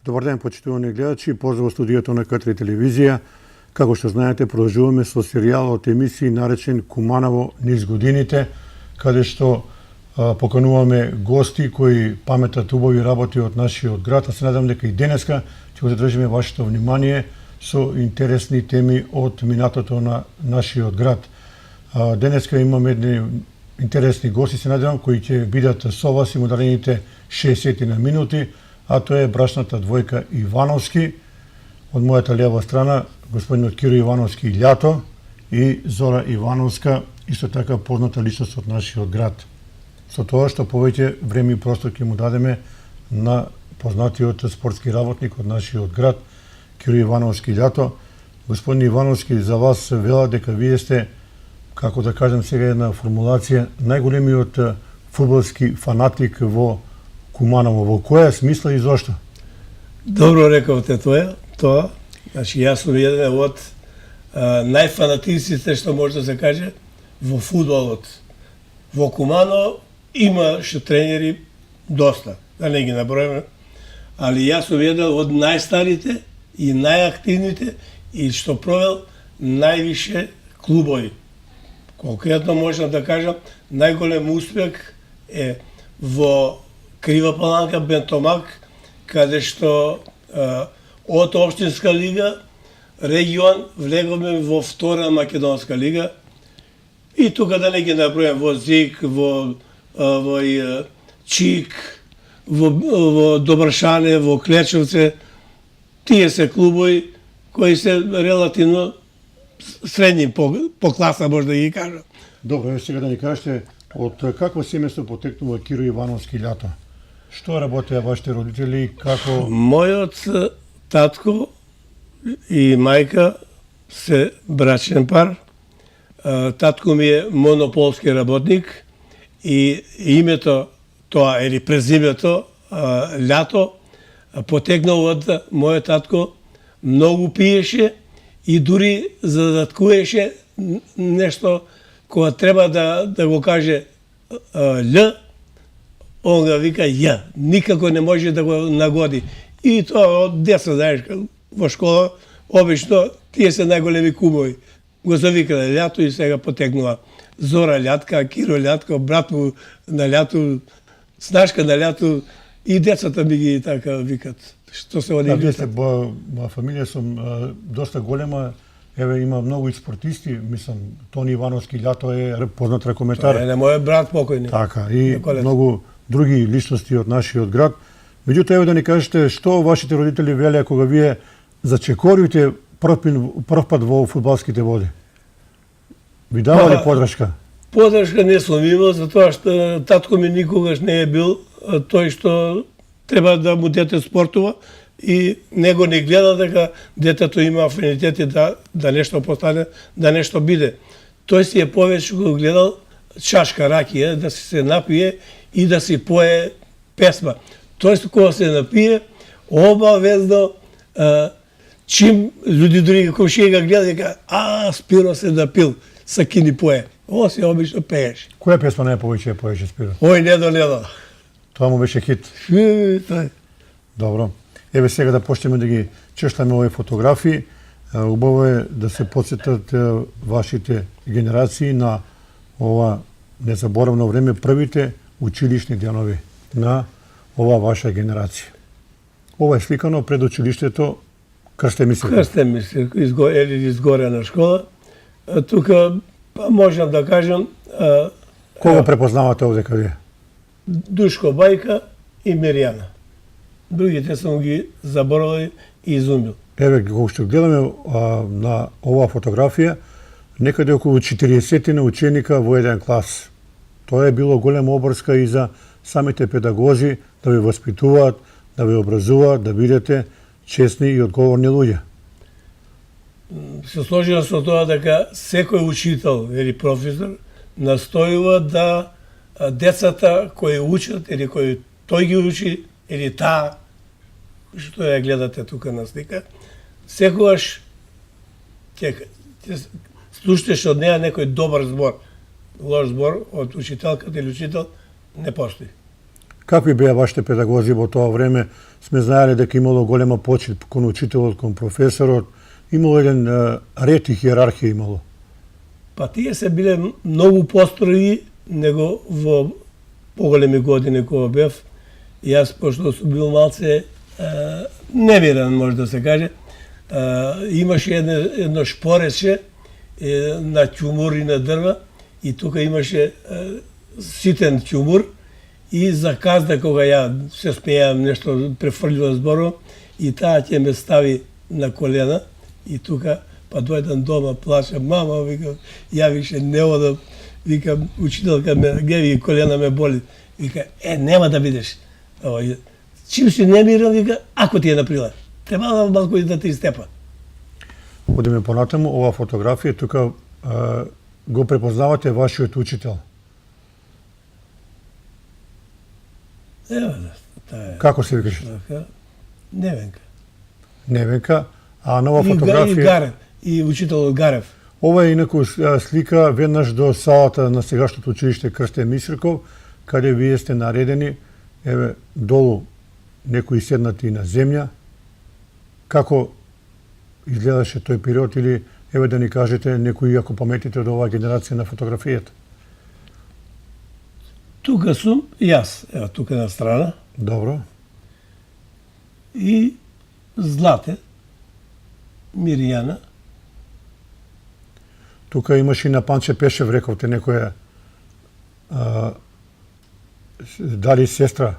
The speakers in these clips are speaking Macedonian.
Добар ден, почитувани гледачи, поздрав во студиото на К3 телевизија. Како што знаете, продолжуваме со серијал од емисии наречен Куманово низ годините, каде што покануваме гости кои паметат убави работи од нашиот град, а се надам дека и денеска ќе го задржиме вашето внимание со интересни теми од минатото на нашиот град. Денеска имаме едни интересни гости, се надевам, кои ќе бидат со вас и модерените 60 на минути, а тоа е брачната двојка Ивановски. Од мојата лева страна, господинот Киро Ивановски Љато и Зора Ивановска, исто така позната личност од нашиот град. Со тоа што повеќе време и простор ќе му дадеме на познатиот спортски работник од нашиот град, Киро Ивановски Љато. Господин Ивановски, за вас вела дека вие сте, како да кажем сега една формулација, најголемиот фудбалски фанатик во Куманово. Во која смисла и зошто? Добро рековте тоа. Значи, јас сум еден од најфанатиците, што може да се каже, во фудбалот. Во Куманово имаше тренери доста, да не ги набројаме, али јас сум еден од најстарите и најактивните и што провел највише клубови. Конкретно можам да кажам, најголем успех е во Крива Паланка, Бентомак, каде што од Општинска лига, регион, влеговме во втора Македонска лига и тука да не ги набројам во Зик, во Чик, во Добршане, во Клечовце. Тие се клубови кои се релативно средни по класа, може да ги кажам. Добро, сега да ни кажете, од какво семејство потекнува Киро Ивановски Љато? Што работеа вашите родители, како... Мојот татко и мајка се брачен пар. Татко ми е монополски работник и името тоа, или презимето Љато, потекнал од мојот татко, многу пиеше и дури задаткуеше нешто кога треба да го каже Л, он ga вика ја, никако не може да го нагоди. И тоа од деца, знаеш, во школа, обично, тие се најголеми кумови. Го завикале Љато и сега потекнува Зора Љатка, Киро Љатко, брат му на Љато, Снашка на Љато, и децата ми ги така викат. Што се оди? Вие сте фамилија сум доста голема, еве има многу и спортисти, мислам, Тони Ивановски Љато е познат ракометар. Тоа е мојот брат покојни. Така, и многу други личности од нашиот град. Меѓутоа, еве да ни кажете, што вашите родители велеа кога вие зачекорите прв пат во фудбалските води? Ви давале подршка? Подршка не сум имал, затоа што татко ми никогаш не е бил тој што треба да му дете спортува и него не гледа дека детето има афинитети да нешто постане, да нешто биде. Тој си е повеќе го гледал чашка ракија, да се напие и да си пое песма. Тој кога се напие, обавезно, чим луѓе други комшија го гледа, дека Спиро се напил, сакини пое. Ово се обично пееш. Која песма најповеќе поеше Спиро? Ој, не до недо. Тоа му беше хит. Добро. Еве сега да почнеме да ги чештаме овие фотографии. Убаво е да се подсетат вашите генерации на ова незаборавно време, првите училишни денови на ова ваша генерација. Ова е сликано пред училиштето Крстемисир. Крстемисир, изгорена школа. Тука можам да кажам... Кога препознавате овдека вие? Душко Бајка и Миријана. Другите сум ги заборавил и изумил. Еве, кога што гледаме на оваа фотографија, некаде околу 40 ученика во еден клас. Тоа е било голема обрска и за самите педагози да ви воспитуваат, да ви образуваат, да бидете честни и одговорни луѓе. Се сложила со тоа дека секој учител или професор настојува да децата кои учат или кои тој ги учи или таа што ја гледате тука на слика, секогаш ќе слушнеш од неа некој добар збор. Лош збор од учителката или учител не постои. Какви беа вашите педагози во тоа време? Сме знаеле дека имало голема почит кон учителот, кон професорот, имало еден ред и хиерархија имало. Па тие се биле многу построги него во поголеми години кога бев. Јас, пошто сум бил малце немиран, може да се каже, имаше едно шпорече на ќумур и на дрва и тука имаше ситен ќумур и за казна кога ја се смејам нешто префрлливам зборувам и таа ќе ме стави на колена и тука па дојдам дома, плачам, мама, викам, ја више не одам, викам, учителка ме, геви, колена ме боли, вика, нема да бидеш. Чим си немиран, вика, ако ти е направила, требало малку и да те изтепа. Одиме понатаму, ова фотографија, тука го препознавате вашиот учител. Ева, таа е. Како се викаше? Невенка. Невенка, а нова И фотографија... Гарев, и учителот Гарев. Ова е инаку слика веднаш до салата на сегашното училиште Крстен Мисрков, каде вие сте наредени, еве, долу некои седнати на земја. Како изгледаше тој период или еве да ни кажете некои ако паметите од оваа генерација на фотографијата? Тука сум јас, ева тука на страна, Добро. и Злате, Миријана, Тука имаше и на Панче Пешев, рековте некоја дали сестра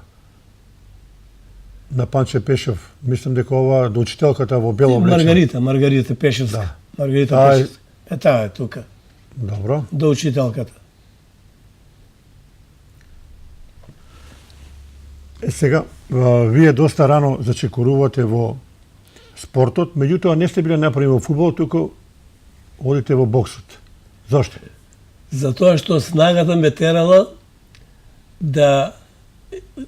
на Панче Пешев. Мислам дека ова до учителката во бело облечена. Маргарита Пешевска. Да. Маргарита Таа е- Пешевска. Таа е тука, Добро. до учителката. Сега, вие доста рано зачекорувате во спортот, меѓутоа не сте биле направени во фудбал, туку одите во боксот. Зошто? Затоа што снагата ме терала да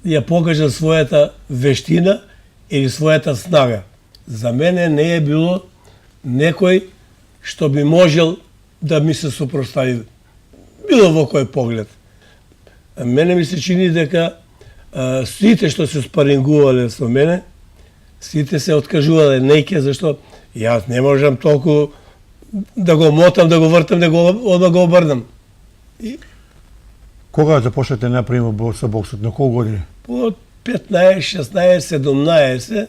ја покажам својата вештина или својата снага. За мене не е било некој што би можел да ми се супростави било во кој поглед. Мене ми се чини дека сите што се спарингувале со мене, сите се откажувале неќе, зашто јас не можам толку да го мотам, да го вртам, да го одма го обрнам. И Кога започнете направени со боксот? На колку години? по 15, 16, 17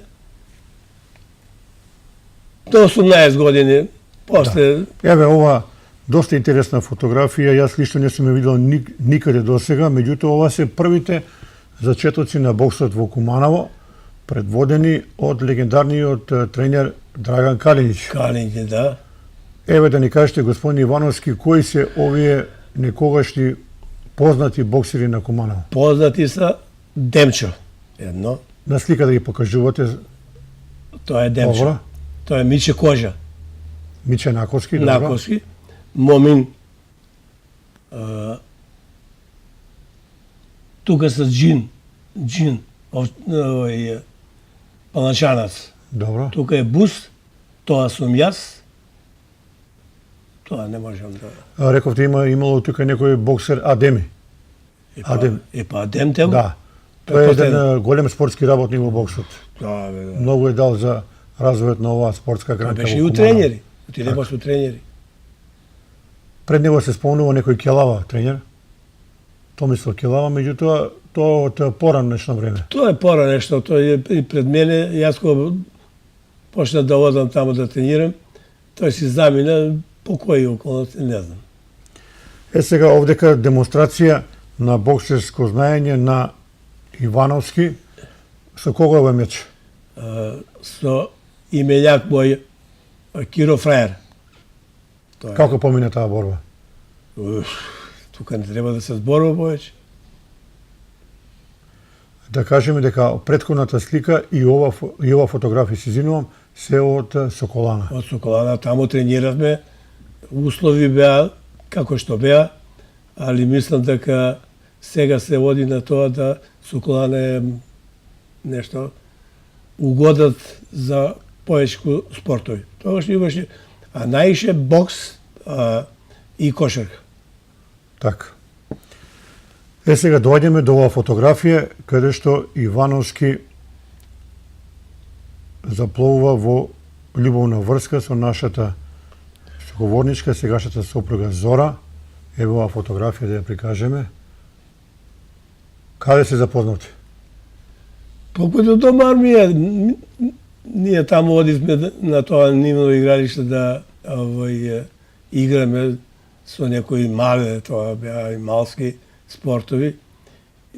до 18 години. После Еве ова доста интересна фотографија, јас лично не сум ја видел никаде досега, меѓутоа ова се првите зачетоци на боксот во Куманово, предводени од легендарниот тренер Драган Калинич. Калинки, да. Еве да ни кажете, господин Ивановски, кои се овие некогашни познати боксери на Куманово? Познати са Демчо. Едно, На слика да ги покажувате, тоа е Демчо. Добро. Тоа е Миче Кожа, Миче Наковски, добро. Наковски, Момин. Тука са Джин, овој Палачанац. Добро. Тука е Бус, тоа сум јас. Тоа не можам да... Рековте имало тука некој боксер Адеми. Адем. Па Адем те го? Да. Тој е еден голем спортски работник во боксот. Да, бе, да. Многу е дал за развојот на оваа спортска Тоа гранка. беше во и у Куманово. тренери. Отиде баш у тренери. Пред него се спомнува некој Келава тренер. Томислав Келава, меѓутоа тоа од поранешно време. Тоа е пора нешто, тоа е и пред мене. Јас кога почнав да одам таму да тренирам, тој си замина по кои околности, не знам. Сега овдека демонстрација на боксерско знаење на Ивановски. Со кого е меч? Со имењак мој Киро Фраер. Тоа е. Како помина таа борба? Тука не треба да се зборува повеќе. Да кажеме дека претходната слика и ова фотографија се извинувам, се од Соколана. Од Соколана таму трениравме, услови беа како што беа, али мислам дека сега се води на тоа да Соколана е нешто угодат за повеќе спортови. Тогаш имаше, а наише бокс и кошарка. Така. Сега доаѓаме до оваа фотографија каде што Ивановски запловува во љубовна врска со нашата соговорничка, сегашната сопруга Зора. Ево оваа фотографија да ја прикажеме. Каде се запознавте? Покој дом армија, ние таму одивме на тоа нивно игралиште да играме со некои мале, тоа беа и малски спортови.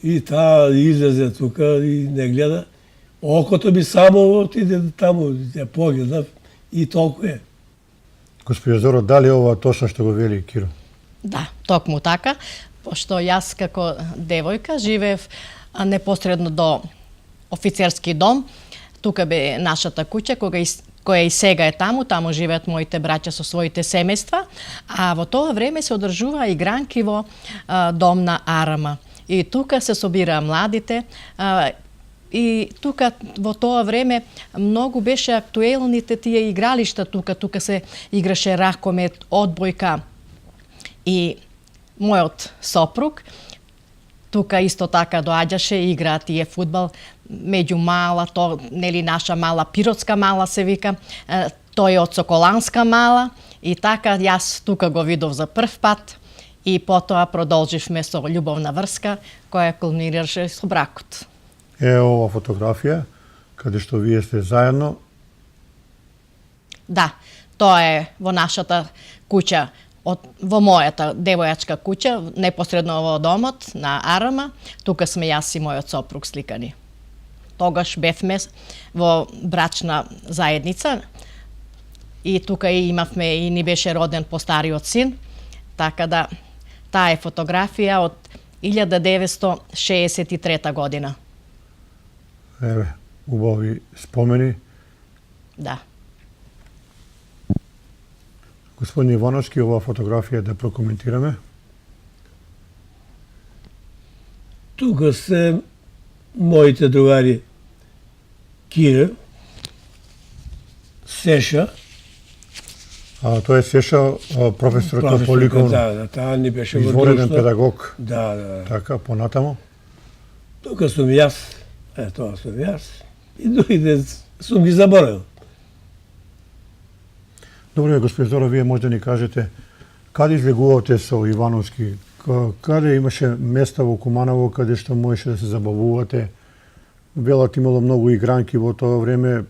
И таа излезе тука и не гледа. Окото би само отиде таму, ја погледав и толку е. Господја Зоро, дали ова точно што го вели Киро? Да, токму така, пошто јас како девојка живеев непосредно до офицерски дом. Тука бе нашата куќа, која и сега е таму живеат моите браќа со своите семејства, а во тоа време се одржува игранки во дом на Арама. И тука се собираа младите, и тука во тоа време многу беше актуелните тие игралишта тука се играше ракомет, одбојка. И мојот сопруг тука исто така доаѓаше и играа тие фудбал меѓу мала, нели наша мала Пиротска мала се вика, тој е од Соколанска мала и така јас тука го видов за прв пат и потоа продолживме со љубовна врска која кулминираше со бракот. Е ова фотографија каде што вие сте заедно. Да, тоа е во нашата куќа, во мојата девојачка куќа, непосредно во домот на Арама, тука сме јас и мојот сопруг сликани. Тогаш бевме во брачна заедница и тука и имавме и ни беше роден постариот син, така да таа е фотографија од 1963 година. Еве, убави спомени. Да. Господин Ивановски, оваа фотографија да прокоментираме. Тука се моите другари Кире, Сеша. Тоа е Сеша, професорот по ликовно. Да, таа ни беше во Извореден друштво. педагог. Да. Така, понатамо. Тука сум јас, тоа сум јас. И другите сум ги заборавил. Добре, господин Зоро, вие може да ни кажете каде излегувате со Ивановски? Каде имаше места во Куманово каде што можеше да се забавувате? Велат имало многу игранки во тоа време,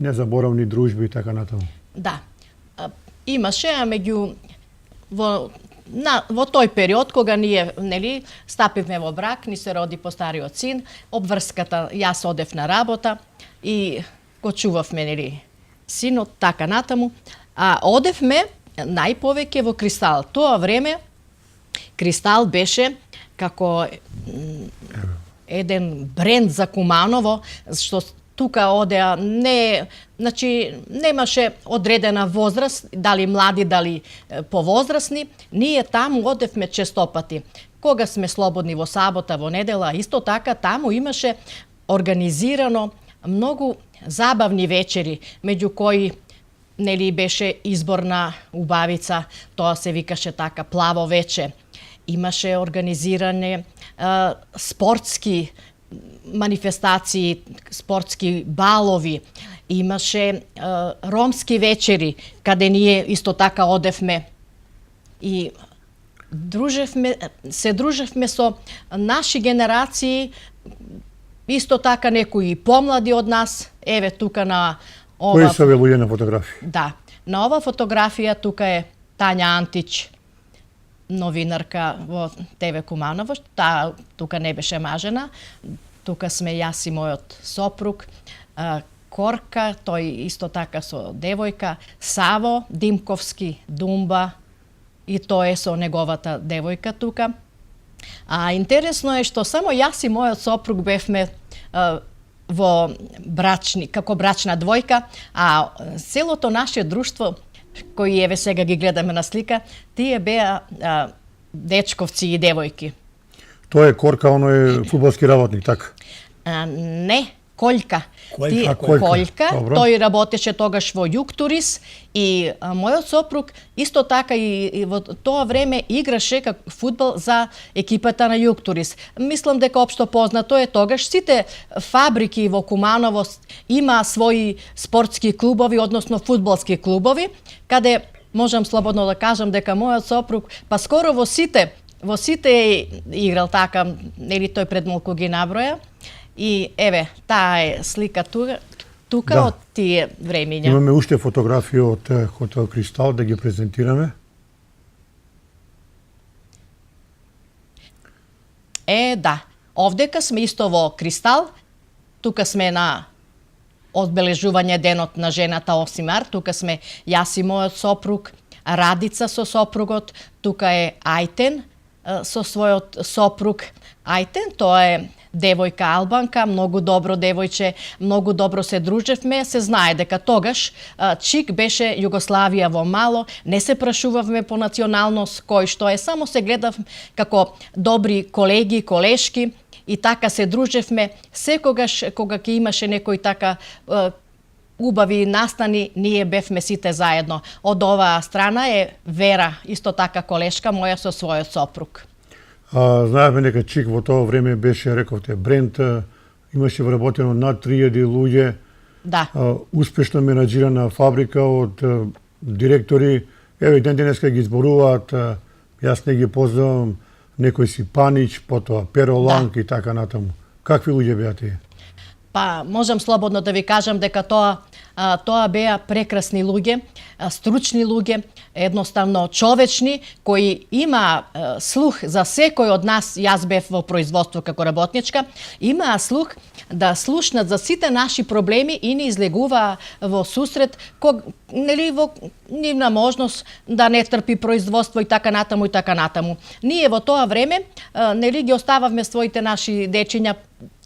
незаборавни дружби и така натаму. Да. Имаше, а меѓу во тој период кога ние стапивме во брак, ни се роди постариот син, обврската јас одев на работа и го чувавме синот така натаму, а одевме најповеќе во Кристал. Тоа време Кристал беше како еден бренд за Куманово, што тука одеа немаше одредена возраст, дали млади, дали повозрасни. Ние таму одевме честопати. Кога сме слободни во сабота, во недела, исто така таму имаше организирано многу забавни вечери, меѓу кои беше изборна убавица, тоа се викаше така плаво вече. Имаше организиране спортски манифестации, спортски балови, имаше ромски вечери, каде ние исто така одевме и се дружевме со наши генерации, исто така некои помлади од нас, еве тука на Кои се овие луѓе на фотографија? Да, на ова фотографија тука е Тања Антич, новинарка во ТВ Куманово, тука не беше мажена, тука сме јас и мојот сопруг, Корка, тој исто така со девојка, Саво Димковски, Думба, и тоа е со неговата девојка тука. А интересно е што само јас и мојот сопруг бевме во брачни, како брачна двојка, а целото наше друштво, кои еве сега ги гледаме на слика, тие беа дечковци и девојки. Тоа е Корка, оној фудбалски работник, така? Не, Кољка. Кољка. Добро. Тој работеше тогаш во Јуктурис и мојот сопруг исто така и во тоа време играше как фудбал за екипата на Јуктурис. Мислам дека општо познато е тогаш сите фабрики во Куманово има своји спортски клубови, односно фудбалски клубови, каде можам слободно да кажам дека мојот сопруг па скоро во сите е играл така, нели тој пред малку ги наброја. И еве, таа е слика тука Да. од тие времиња. Имаме уште фотографии од Хотел Кристал да ги презентираме. Да. Овдека сме исто во Кристал. Тука сме на одбележување денот на жената 8 март. Тука сме јас и мојот сопруг, Радица со сопругот. Тука е Ајтен со својот сопруг. Ајтен, тоа е девојка албанка, многу добро девојче, многу добро се дружевме, се знае дека тогаш чик беше Југославија во мало, не се прашувавме по националност кој што е, само се гледав како добри колеги, колешки и така се дружевме. Секогаш кога ќе имаше некој така убави настани, ние бевме сите заедно. Од оваа страна е Вера, исто така колешка моја со својот сопруг. Знаеме дека Чик во тоа време беше, рековте, бренд, имаше вработено над 3000 луѓе, Да. успешно менаџирана фабрика од директори, еве ден денеска ги зборуваат, јас не ги познавам, некој си Панич, потоа Перо Ланг и така натаму. Какви луѓе беа тие? Па можам слободно да ви кажам дека тоа беа прекрасни луѓе, стручни луѓе, едноставно човечни, кои има слух за секој од нас. Јас бев во производство како работничка, имаа слух да слушнат за сите наши проблеми и ни излегуваа во сусрет, нели во нивна можност да не трпи производство и така натаму и така натаму. Ние во тоа време нели ги остававме своите наши дечиња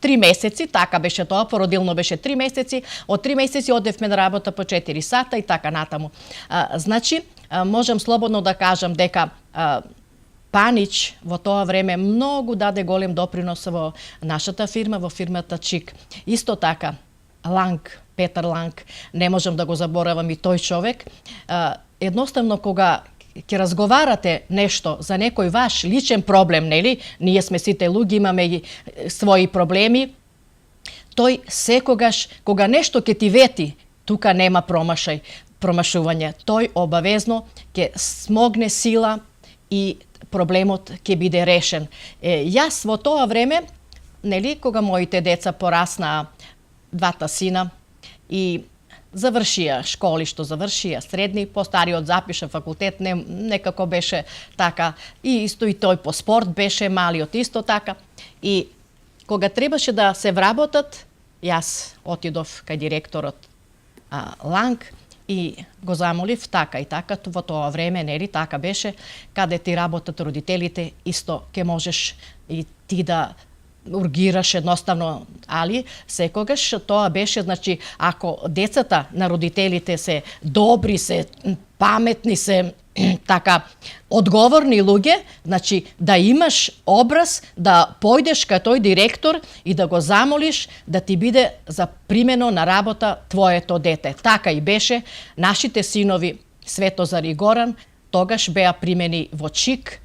3 месеци, така беше тоа, породилно беше 3 месеци, од 3 месеци одевме на работа по 4 сата и така натаму. Значи, можам слободно да кажам дека Панич во тоа време многу даде голем допринос во нашата фирма, во фирмата Чик. Исто така, Ланг, Петар Ланг, не можам да го заборавам и тој човек. Едноставно, кога ќе разговарате нешто за некој ваш личен проблем, нели? Ние сме сите луѓе, имаме ги своји проблеми. Тој секогаш, кога нешто ќе ти вети, тука нема промашување. Тој обавезно ќе смогне сила и проблемот ќе биде решен. Јас во тоа време, нели, кога моите деца пораснаа, двата сина, и завршија школи, што завршија средни, постариот запиша факултет, некако беше така, и исто и тој по спорт беше, малиот исто така. И кога требаше да се вработат, јас отидов кај директорот Ланг и го замолив така и така, во тоа време, нели, така беше, каде ти работат родителите, исто ке можеш и ти да ургираш едноставно, али секогаш тоа беше, значи, ако децата на родителите се добри, се паметни, се така одговорни луѓе, значи да имаш образ да појдеш кај тој директор и да го замолиш да ти биде за примено на работа твоето дете. Така и беше. Нашите синови Светозар и Горан тогаш беа примени во Чик.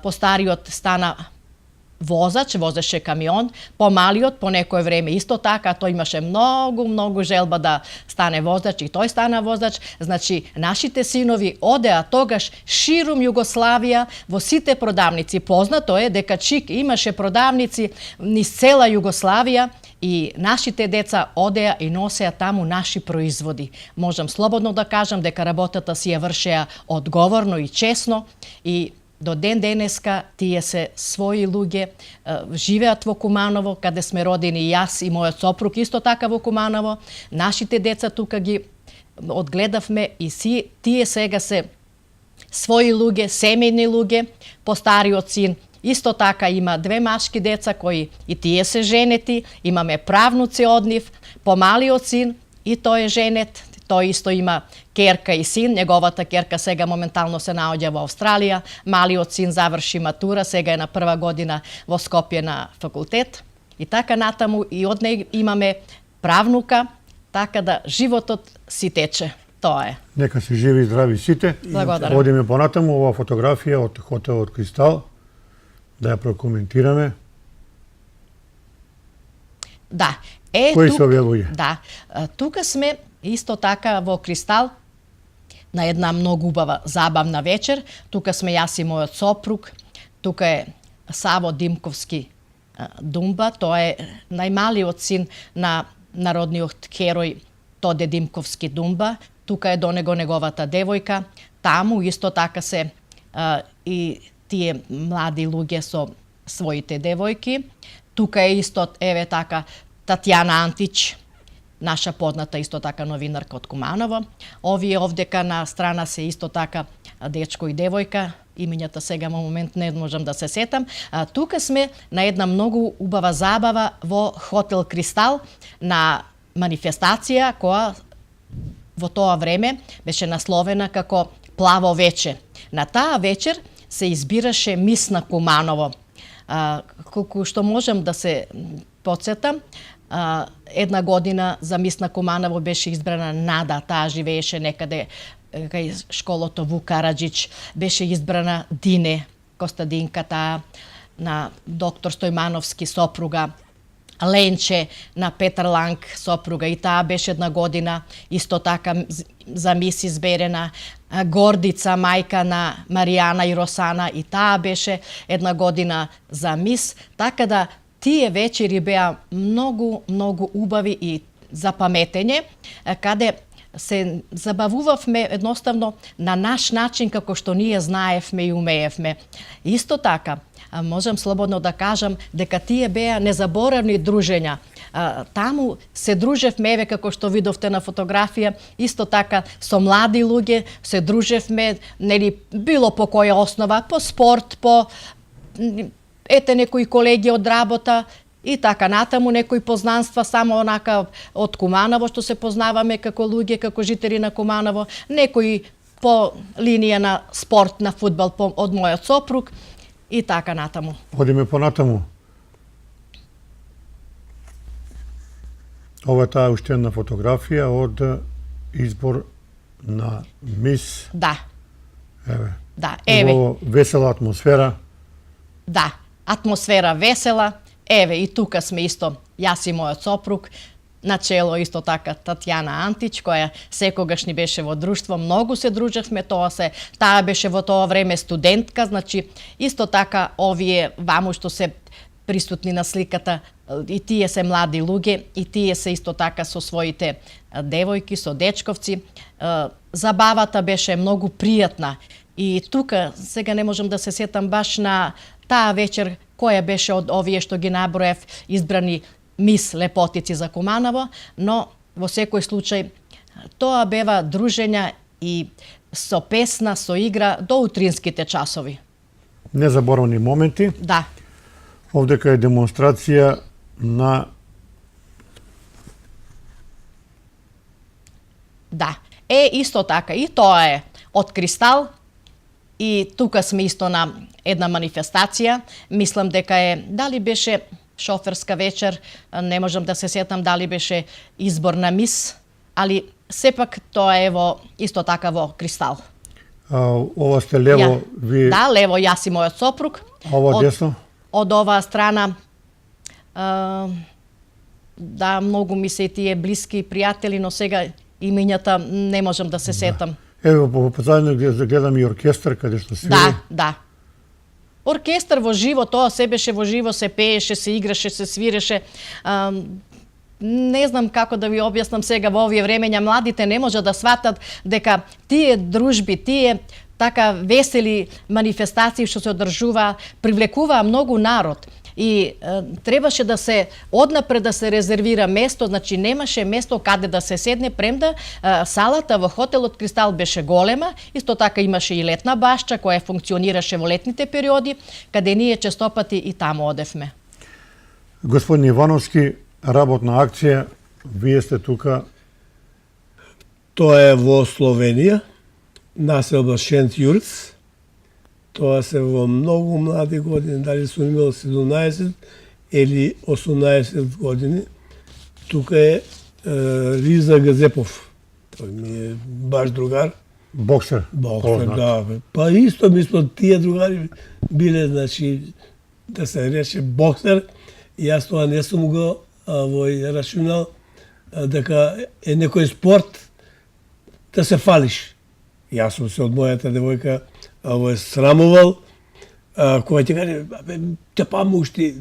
Постариот стана возач, возеше камион, помалиот по некое време исто така, тој имаше многу желба да стане возач и тој стана возач. Значи, нашите синови одеа тогаш ширум Југославија во сите продавници. Познато е дека Чик имаше продавници низ цела Југославија и нашите деца одеа и носеа таму наши производи. Можам слободно да кажам дека работата си ја вршеа одговорно и честно и до ден денеска тие се своји луѓе, живеат во Куманово, каде сме родени и јас и мојот сопруг исто така во Куманово. Нашите деца тука ги одгледавме и тие сега се своји луѓе, семејни луѓе. Постариот син исто така има 2 машки деца кои и тие се женети, имаме правнуци од нив. Помалиот син и тој е женет, тој исто има керка и син, неговата керка сега моментално се наоѓа во Австралија, малиот син заврши матура, сега е на 1 година во Скопје на факултет. И така натаму и од неј имаме правнука, така да животот си тече. Тоа е. Нека се живи и здрави сите. Благодарам. Одиме понатаму, ова фотографија од хотелот Кристал, да ја прокоментираме. Да. Кои се овие луѓе? Да. Тука сме исто така во Кристал на една многу убава забавна вечер. Тука сме јас и мојот сопруг. Тука е Саво Димковски Думба. Тоа е најмалиот син на народниот херој Тоде Димковски Думба. Тука е до него неговата девојка. Таму исто така се и тие млади луѓе со своите девојки. Тука е исто, еве така, Татјана Антич, наша позната исто така новинарка од Куманово. Овие овдека на страна се исто така дечко и девојка. Имењата сега во момент не можам да се сетам. Тука сме на една многу убава забава во хотел Кристал на манифестација која во тоа време беше насловена како Плаво вече. На таа вечер се избираше мис на Куманово. Колку што можам да се потсетам, една година за мис на Куманово беше избрана Нада, таа живееше некаде кај школото Вук Караджич, беше избрана Дине Костадинка, таа на доктор Стојмановски сопруга, Ленче на Петар Ланг сопруга, и таа беше една година исто така за мис изберена. Гордица, мајка на Маријана и Росана, и таа беше една година за мис, така да тие вечери беа многу убави и за паметење, каде се забавувавме едноставно на наш начин како што ние знаевме и умеевме. Исто така, можам слободно да кажам дека тие беа незаборавни дружења. Таму се дружевме, еве како што видовте на фотографија, исто така со млади луѓе се дружевме, нели било по која основа, по спорт, по некои колеги од работа и така натаму, некои познанства само онака од Куманово што се познаваме како луѓе, како жители на Куманово, некои по линија на спорт, на фудбал од мојот сопруг и така натаму. Одиме понатаму. Ова е таа уште една фотографија од избор на мис. Да. Еве. Да, еве. Во весела атмосфера. Да, атмосфера весела. Еве, и тука сме исто, јас и мојот сопруг, начело исто така Татјана Антич, која секогаш ни беше во друштво, многу се дружевме, таа беше во тоа време студентка, значи исто така овие ваму што се присутни на сликата, и тие се млади луѓе, и тие се исто така со своите девојки, со дечковци. Забавата беше многу пријатна. И тука, сега не можам да се сетам баш на таа вечер, која беше од овие што ги наброев избрани мис лепотици за Куманово, но во секој случај тоа бева дружења и со песна, со игра до утринските часови. Незаборавни моменти. Да. Овдека е демонстрација на... Да. Исто така, и тоа е од Кристал, и тука сме исто на една манифестација. Мислам дека е, дали беше шоферска вечер, не можам да се сетам дали беше избор на мис, али сепак тоа е исто така во Кристал. Ова сте лево, ви... Да, лево јас и мојот сопруг. Ова десно? Од оваа страна, да, многу ми се и тие блиски пријатели, но сега имењата не можам да се сетам. Ево, позадно гледам и оркестар каде што свири. Да, да. Оркестар во живо, тоа се беше во живо, се пееше, се играше, се свиреше. Не знам како да ви објаснам сега во овие времења, младите не може да сватат дека тие дружби, тие така весели манифестации што се одржува, привлекуваа многу народ. И требаше да се однапред да се резервира место, значи немаше место каде да се седне, премда салата во хотелот Кристал беше голема, исто така имаше и летна башча која функционираше во летните периоди, каде ние честопати и таму одевме. Господин Ивановски, работна акција, вие сте тука. Тоа е во Словенија, населба Шент Јурц. Тоа се во многу млади години, дали сум имал 17 или 18 години. Тука е Риза Газепов. Тој ми е баш другар. Боксер. Боксер, да. Па исто ми сме тие другари биле, значи, да се рече боксер. Јас тоа не сум го рашунал дека е некој спорт да се фалиш. Јас сум се од мојата девојка срамувал, која ќе каже, те памушти,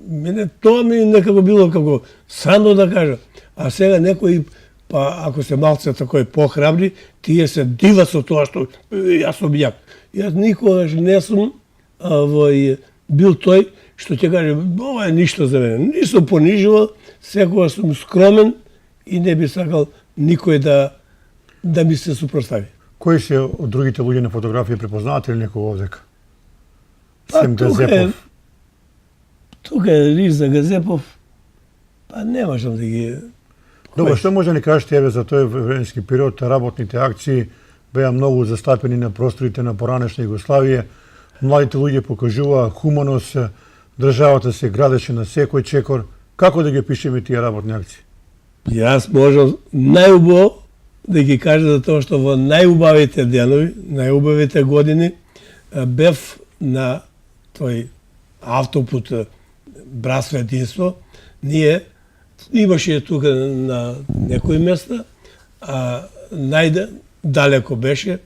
мене тоа ми некако било како срамно да кажа, а сега некои, па ако се малце такој похрабри, тие се диват со тоа што јас сум јак. Јас никогаш не сум бил тој што ќе каже, ова е ништо за мене. Не сум понижувал, секогаш сум скромен и не би сакал никој да ми се супростави. Кои се од другите луѓе на фотографија препознавате ли некој овдека? Па, Сем Газепов. Тука е Риза Газепов, па не можам да ги... Добро, што може да ни кажете еве за тој временски период, работните акции беа многу застапени на просторите на поранешна Југославија. Младите луѓе покажуваа хуманост, државата се градеше на секој чекор. Како да ги пишеме тие работни акции? Јас можам најубаво да ги кажа за тоа што во најубавите денови, најубавите години, бев на тој автопут Братство единство. Ние имаше тука на некои места, а најдалеко беше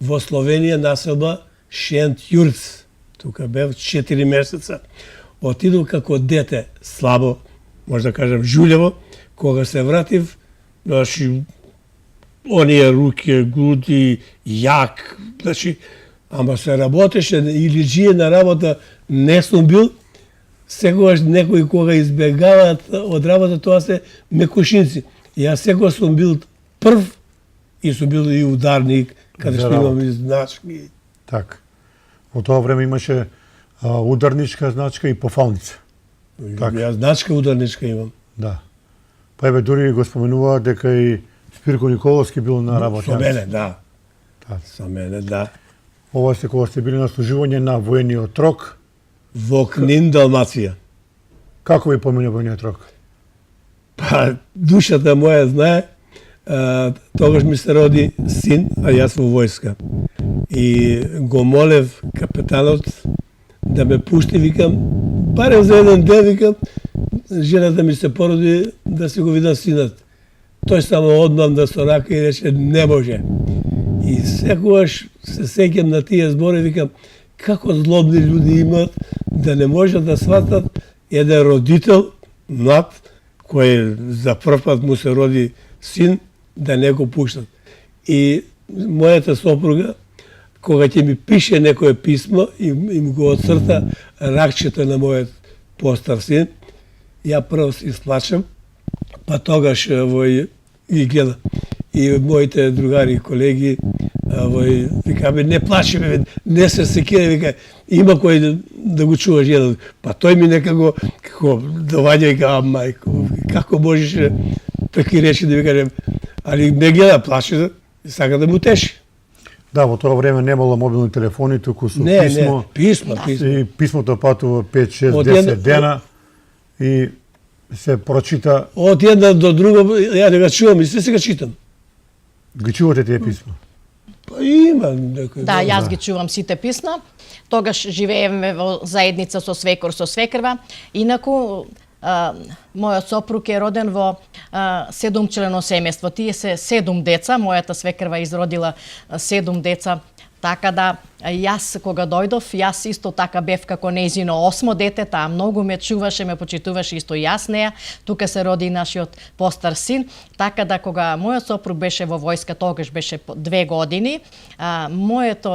во Словенија населба Шент Јурц. Тука бев 4 месеца. Отидов како дете слабо, може да кажам жулево, кога се вратив, значи оние руки, груди, јак, значи, ама се работеше или жие на работа не сум бил, секогаш некои кога избегаваат од работа, тоа се мекушинци. Јас секогаш сум бил прв и сум бил и ударник, каде што имам и значки. Так. Во тоа време имаше ударничка значка и пофалница. Так. Јас значка ударничка имам. Да. Па еве дури го споменува дека и Спирко Николовски бил на работа. Со мене, да. Да. Со мене, да. Ова сте кога сте били на служување на воениот рок. Во Книн, Далмација. Како ви помине воениот рок? Па, душата моја знае, тогаш ми се роди син, а јас во војска. И го молев капетанот да ме пушти, викам, барем за еден ден, викам, жената ми се породи да си го видам синат. Тој само одмам да со рака и рече, не може. И секогаш се сеќам на тие збори, викам, како злобни луѓе имаат да не можат да сватат еден родител, млад, кој за прв пат му се роди син, да не го пуштат. И мојата сопруга, кога ќе ми пише некое писмо и ми го отцрта ракчето на мојот постар син, ја прво се исплачам, па тогаш ги гледа. И моите другари и колеги викаме, не плачи, не се секира, вика, има кој да го чуваш еден. Па тој ми некако, како доваѓа, вика, мајко, како можеш таки речи да ви кажем, али не гледа, плаче, сака да му теши. Да, во тоа време немало мобилни телефони, туку со Не, писмо. писмо. И писмото патува 5, 6, 10 дена и се прочита. Од една до друга, ја не го чувам и се го читам. Ги чувате тие писма? Па има некој. Да, јас ги чувам сите писма. Тогаш живееме во заедница со свекор, со свекрва. Инаку, мојот сопруг е роден во 7-члено семејство. Тие се 7 деца, мојата свекрва изродила 7 деца, така да Јас кога дојдов, јас исто така бев како нејзино 8 дете, таа многу ме чуваше, ме почитуваше исто и јас неа. Тука се роди нашиот постар син, така да кога мојот сопруг беше во војска, тогаш беше 2 години,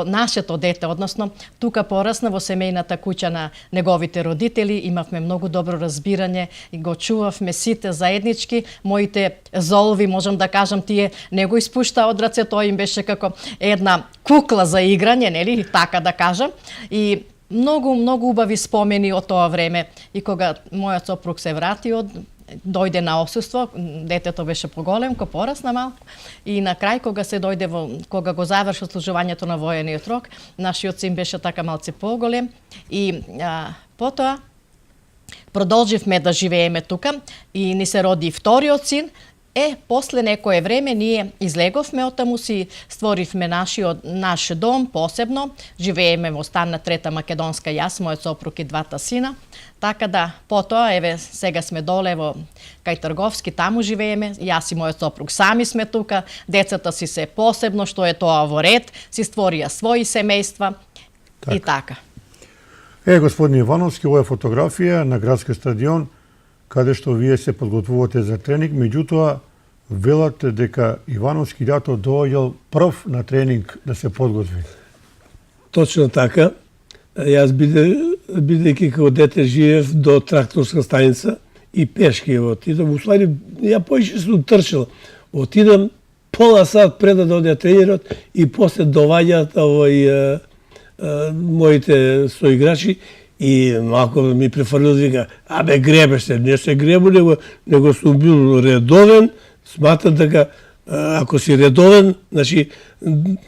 нашето дете, односно тука порасна во семејната куќа на неговите родители, имавме многу добро разбирање и го чувавме сите заеднички. Моите золови, можам да кажам, тие не го испушта од раце, тој им беше како една кукла за играње, нели, така да кажам. И многу убави спомени од тоа време. И кога мојот сопруг се врати дојде на отсуство, детето беше поголемко, порасна малку, и на крај кога се дојде кога го заврши служувањето на воениот рок, нашиот син беше така малце поголем и потоа продолживме да живееме тука и ни се роди вториот син. После некое време ние излеговме од таму, си створивме наш дом посебно, живееме во стан на Трета Македонска, јас, мојот сопруг и двата сина. Така да, потоа, сега сме доле кај Трговски, таму живееме, јас и мојот сопруг сами сме тука, децата си се посебно, што е тоа во ред, си створија своји семејства и така. Господин Ивановски, ова е фотографија на градски стадион, каде што вие се подготвувате за тренинг, меѓутоа велате дека Ивановски дато доаѓал прв на тренинг да се подготви. Точно така. Јас бидејќи како дете живеев до тракторска станица и пешки отидам. Услари, ја поише сум трчал. Отидам пола сат пред да одја тренерот и после доваѓаат моите соиграчи и малко ми префрлил, вика, гребеш се, не се гребу, него сум бил редовен. Сматам дека ако си редовен, значи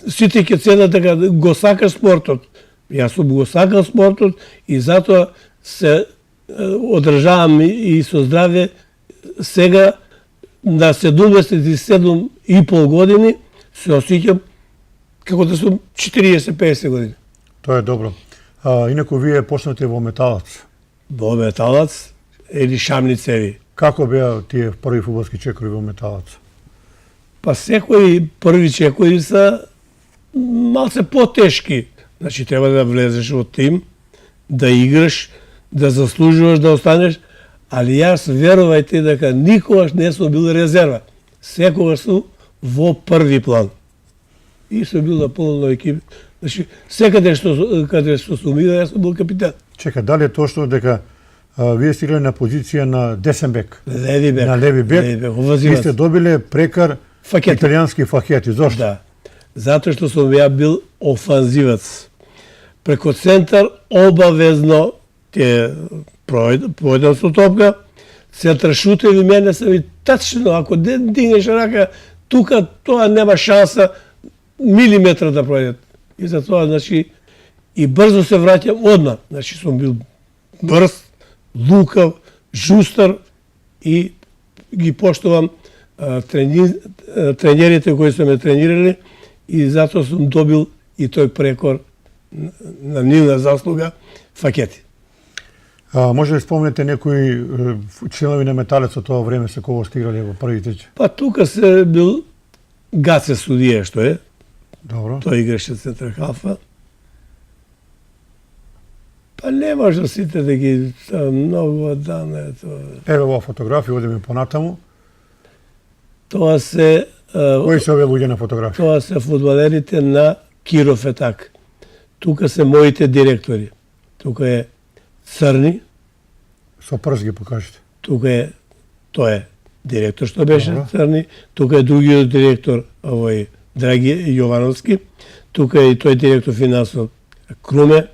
сите ќе ценат дека го сакаш спортот. Јас сум го сакал спортот и затоа се одржавам и со здравје. Сега на 77,5 години се осеќам како да сум 40-50 години. Тоа е добро. Инаку вие почнате во металац. Во металац или шамницеви. Како беа тие први фудбалски чекори во металац? Па секои први чекори се малце потешки. Значи треба да влезеш во тим, да играш, да заслужуваш да останеш, али јас верувајте дека никогаш не сум бил резерва. Секогаш сум во први план. И сум бил на полно екип. Значи секаде каде што сум играл, јас сум бил капитан. Чека, дали е точно дека вие сте играли на позиција на десен бек? Леви бек. На леви бек. Вие сте добиле прекар италијански факети. Зошто? Да. Затоа што сум ја бил офанзивац. Преко центар обавезно ќе појдам со топка, центар шутеви мене се ми тачно, ако дигнеш рака, тука тоа нема шанса милиметра да пројдат. И затоа, значи, и брзо се враќам одма. Значи, сум бил брз, лукав, жустар и ги поштувам тренерите кои се ме тренирали и затоа сум добил и тој прекор на нивна заслуга факети. Може да спомнете некои членови на металец од тоа време со кого сте играли во првите? Па тука се бил Гаце Судија, што е. Добро. Тој играше центар халфа. Па не може сите да ги многу оддавна е тоа. Еве во фотографија, одиме понатаму. Тоа се Кои се овие луѓе на фотографија? Тоа се фудбалерите на Киров Етак. Тука се моите директори. Тука е Црни. Со прст ги покажете. Тука е, тој е директор што беше Добро. Црни. Тука е другиот директор, Драги Јовановски. Тука е и тој директор финансов Круме.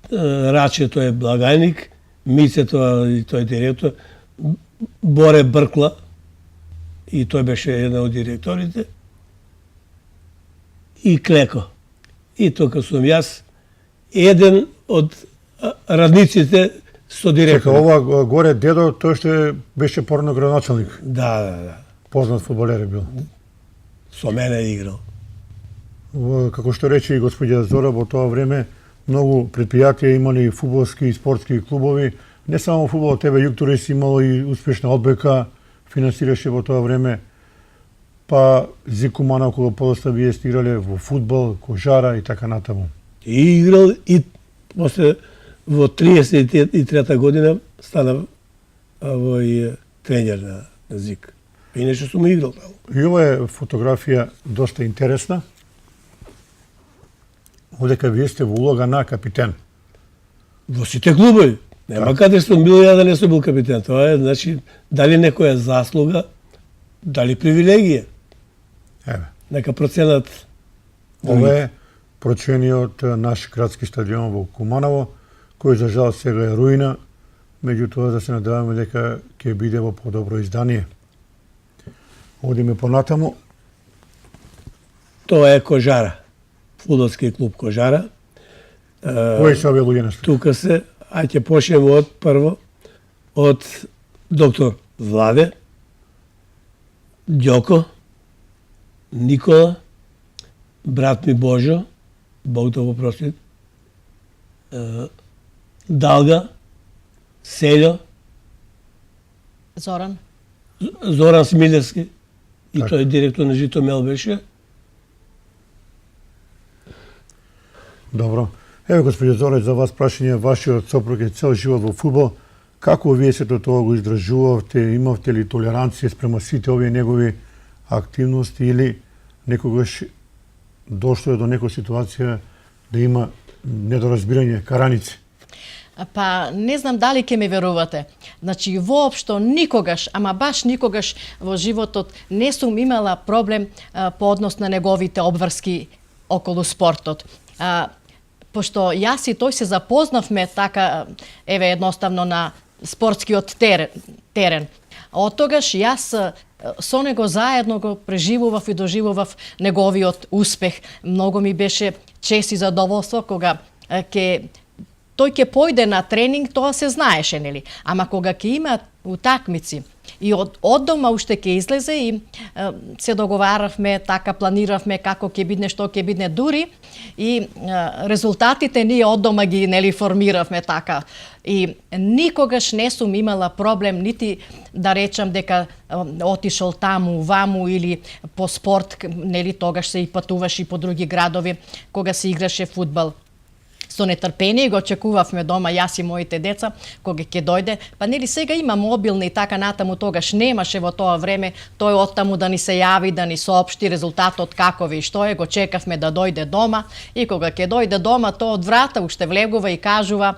Раче, тој е благајник. Мице, тој е директор. Боре Бркла. И тој беше една од директорите. И Клеко. И тука сум јас, еден од радниците со директор. Чека, ова горе дедо, тој што беше порано градоначалник. Да. Познат фудбалер е бил. Со мене играл. Како што рече и господја Зора, во тоа време многу предпријатија имали фудбалски и спортски клубови. Не само фудбал, тебе Јук Турис имало и успешна одбека, финансираше во тоа време. па Зик Куманов кога подоста вие сте играле во фудбал, кожара и така натаму. И играл и после во 33-та година стана овој тренер на ЗИК. Иначе сум играл таму. И ова е фотографија доста интересна. Одека вие сте во улога на капитен. Во сите клубови. Нема каде сум бил ја да не сум бил капитен. Тоа е, значи, дали некоја заслуга, дали привилегија. Еве. Нека проценат. Ова е прочениот наш градски стадион во Куманово, кој за жал сега е руина, меѓутоа да се надеваме дека ќе биде во подобро издание. Одиме понатаму. Тоа е Кожара. Фудбалски клуб Кожара. Кои се овие луѓе на слика? Тука се, ќе почнеме од прво, од доктор Владе, Ѓоко, Никола, брат ми Божо, Бог да го прости, Далга, Селјо, Зоран. Зоран Смилевски, и Така. тој директор на Житомел беше. Добро. Еве, господје Зорец, за вас прашање, вашиот сопруг е цел живот во фудбал. Како вие сето тоа го издржувавте? Имавте ли толеранција спрема сите овие негови активности или некогаш дошло е до некоја ситуација да има недоразбирање, караници? Па не знам дали ќе ме верувате. Значи воопшто никогаш, ама баш никогаш во животот не сум имала проблем по однос на неговите обврски околу спортот. Пошто јас и тој се запознавме така, еве едноставно на спортскиот терен. Од тогаш јас со него заедно го преживував и доживував неговиот успех. Многу ми беше чест и задоволство кога тој ќе појде на тренинг, тоа се знаеше, нели? Ама кога ќе има утакмици и од дома уште ќе излезе и се договаравме, така планиравме како ќе бидне, што ќе бидне дури и резултатите ние од дома ги нели формиравме така. И никогаш не сум имала проблем нити да речам дека отишол таму, ваму или по спорт, нели тогаш се и патуваш и по други градови кога се играше фудбал. Со нетрпение го очекувавме дома јас и моите деца кога ќе дојде. Па нели сега има мобилни и така натаму, тогаш немаше во тоа време тој оттаму да ни се јави, да ни соопшти резултатот каков и што е, го чекавме да дојде дома и кога ќе дојде дома тоа од врата уште влегува и кажува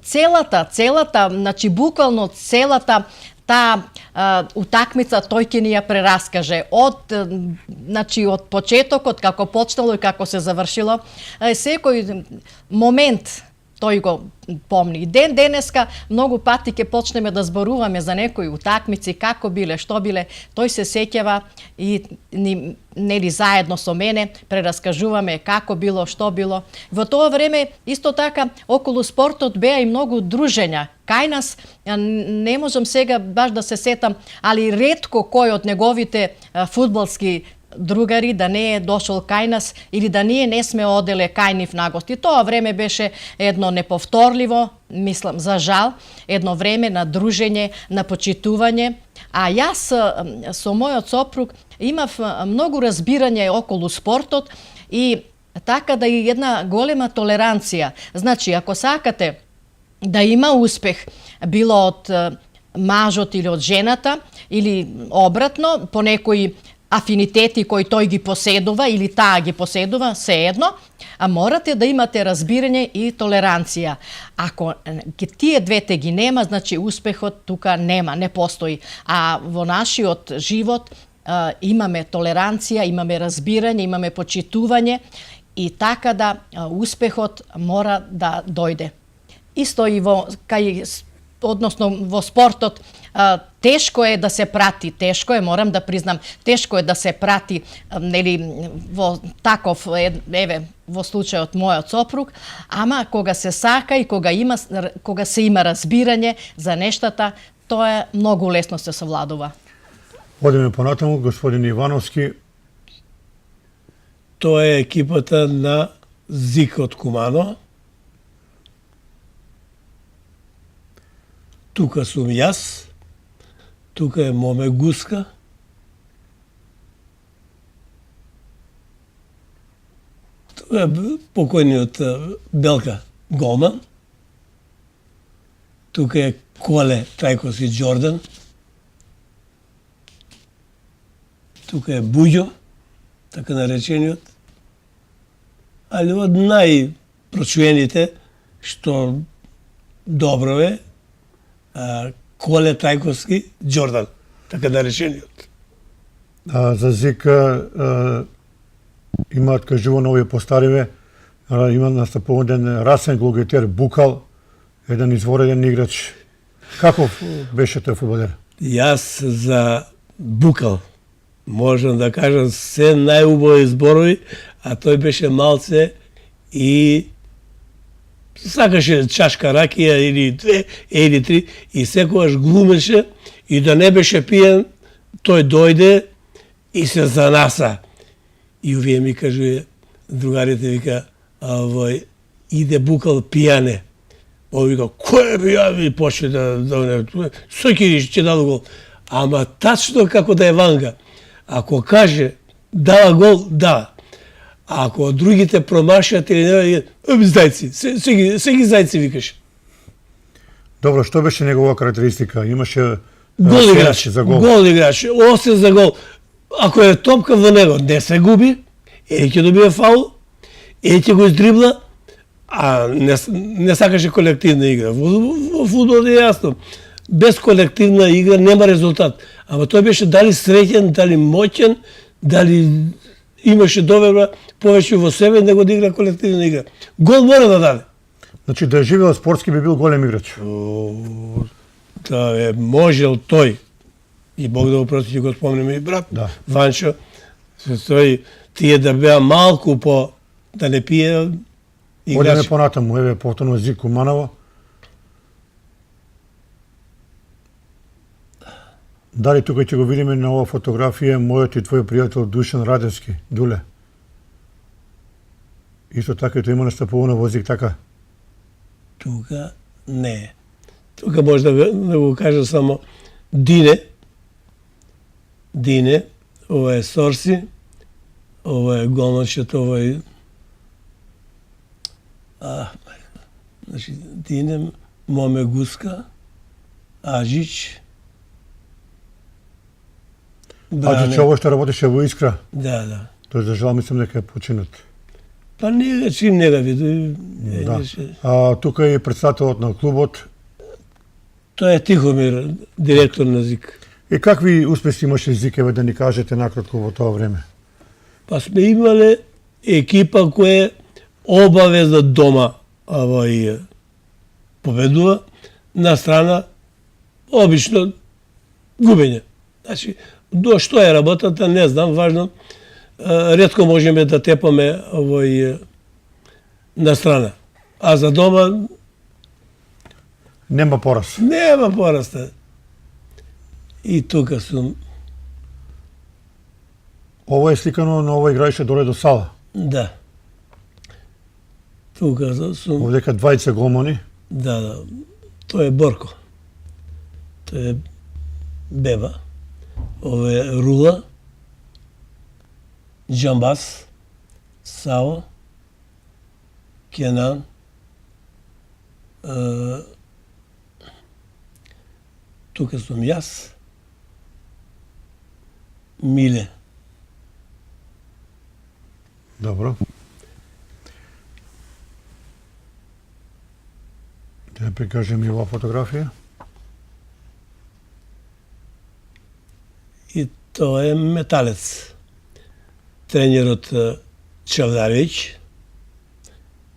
целата, значи буквално целата утакмица тој ќе ни ја прераскаже од почетокот како почнало и како се завршило. Секој момент тој го помни. И ден денеска многу пати ќе почнеме да зборуваме за некои утакмици, како биле, што биле, тој се сеќава и нели заедно со мене прераскажуваме како било, што било. Во тоа време исто така околу спортот беа и многу дружења. Кај нас не можам сега баш да се сетам, али ретко кој од неговите фудбалски другари да не е дошол кај нас или да ние не сме оделе кај нив на гости. Тоа време беше едно неповторливо, мислам за жал, едно време на дружење, на почитување. А јас со мојот сопруг имав многу разбирање околу спортот и така да и една голема толеранција. Значи, ако сакате да има успех, било од мажот или од жената, или обратно, по некои афинитети кои тој ги поседува или таа ги поседува, сеедно, а морате да имате разбирање и толеранција. Ако тие двете ги нема, значи успехот тука нема, не постои. А во нашиот живот имаме толеранција, имаме разбирање, имаме почитување и така да успехот мора да дојде. Исто и односно во спортот, тешко е да се прати, тешко е, морам да признам, тешко е да се прати, нели, во таков, еве, во случајот мојот сопруг, ама кога се сака и кога се има разбирање за нештата, тоа е многу лесно се совладува. Одиме понатаму, господин Ивановски. Тоа е екипата на ЗИК од Кумано. Тука сум јас, тука е Моме Гуска, Тој е покојниот Белка голман. Тука е Коле Трајковски Џордан. Тука е Буѓо, така наречениот. Али од најпрочуените, што добро е, Коле Трајковски Џордан, така наречениот. За ЗИК имаат кажувано овие постариве, има настапуван Расен Глогетер Букал, еден извореден играч. Каков беше тој фудбалер? Јас за Букал можам да кажам се најубави зборови, а тој беше малце и сакаше чашка ракија или две, или три, и секогаш глумеше, и да не беше пиен, тој дојде и се занаса. И овие ми кажува, другарите вика, овој, иде Букал пијане. Овој вика, кој е пијан? И почне да секој ќе даде гол. Ама тачно како да е ванга. Ако каже дава гол, да. А ако другите промашат или не, зајци, секи зајци викаше. Добро, што беше негова карактеристика? Имаше Гол играч, за гол. гол играч, осен за гол. Ако е топка во него, не се губи, или ќе добие фаул, или ќе го издрибла, а не сакаше колективна игра. Во фудбал е јасно. Без колективна игра нема резултат. Ама тој беше дали среќен, дали моќен, дали имаше доверба повеќе во себе него да игра колективна игра. Гол мора да даде. Значи да е живеел спортски би бил голем играч. Да е можел тој. И Бог да го прости, го спомнеме и брат, Да. Ванчо. Тој тие да беа малку по да не пие Одеме играч. понатаму, еве повторно ЗИК Куманово. Дали тука ќе го видиме на оваа фотографија мојот и твој пријател Душан Радевски, Дуле? Исто така и тој има настапувано во ЗИК, така? Тука не е. Тука може да го кажа само Дине, ова е Сорси, ова е голманчет, ова е значи Дине, Моме Гуска, Аџич, Аџич овој што работеше во Искра, Да. тој за жал мислам дека е починат. Па не, чим не го види. Да. Тука е председателот на клубот. Тој е Тихомир, директор на ЗИК. И какви успеси имаше ЗИК, еве да ни кажете накратко во тоа време? Па сме имале екипа која обавеза дома победува, на страна обично губење. Значи, до што е работата, не знам, важно. Ретко можеме да тепаме на страна. А за дома Нема пораз. нема пораста. И тука сум, Ова е сликано на овој играч доле до сала. да. Тука сум, Овдека двајца голмани. да. Тој е Борко. Тој е Беба. Ова е Рула, Џамбас, Сао, Кенан, тука сум јас, Миле. Добро. Да прикажем и оваа фотографија. И тоа е Металец. Тренерот Чавдаревич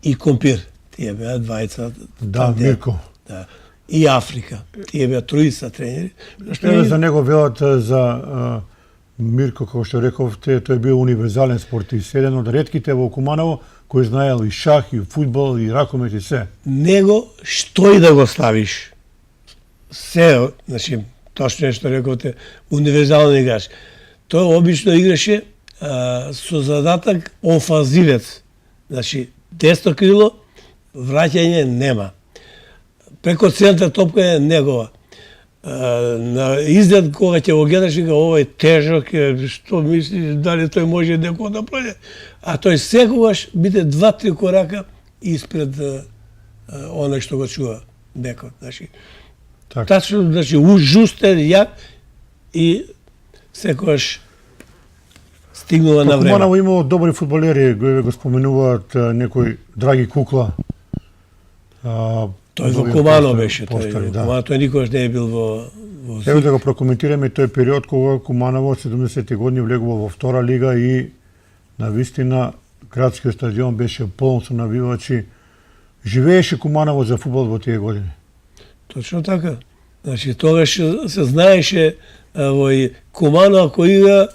и Компир. Тие беа двајца. Да, Мирко. Да. И Африка. Тие беа тројца тренери. Еве за него велат за Мирко, како што рековте, тој бил универзален спортист, еден од ретките во Куманово кој знаел и шах, и фудбал, и ракомет, и се. Него што и да го ставиш. Се, значи, точно е што рековте, универзален играч. Тој обично играше со задатак офанзивец. Значи, десно крило, враќање нема. Преко центар топка е негова. На изглед кога ќе го гледаш, вика, ова е тежок, што мислиш, дали тој може некој да проđe? а тој секогаш биде 2-3 корака испред оној што го чува бекот. Значи, Така. тачно, значи, жустен, јак и секогаш стигнува на време. Куманово имало добри фудбалери, го споменуваат некој Драги Кукла. Тој во новиот Куманово постар- беше, постари, да. тој никогаш не е бил во Еве да го прокоментираме тој период кога Куманово 70-ти години влегува во втора лига и на вистина градскиот стадион беше полн со навивачи. Живееше Куманово за фудбал во тие години. Точно така. Значи, тогаш се знаеше во Куманово кој игра,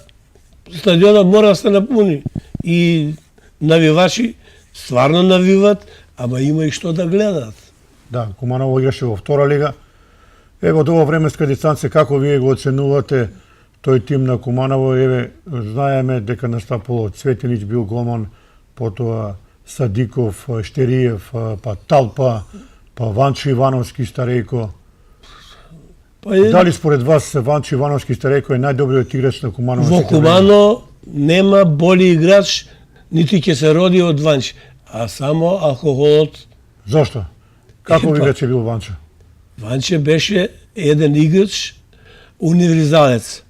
стадионот мора да се напуни. И навивачи стварно навиват, ама има и што да гледаат. Да, Куманово играше во втора лига. Ево од ова временска дистанција, како вие го оценувате тој тим на Куманово? Еве, знаеме дека настапало Цветинич бил голман, потоа Садиков, Штериев, па Талпа, па Ванчо Ивановски, Старејко. Па е, Дали според вас Ванчо Ивановски, Старејко е најдобриот играч на Куманово? во Куманово нема боли играч, нити ќе се роди од Ванч, а само алкохолот. Зошто? Како Па- играч е бил Ванчо? Ванче беше еден играч универзалец.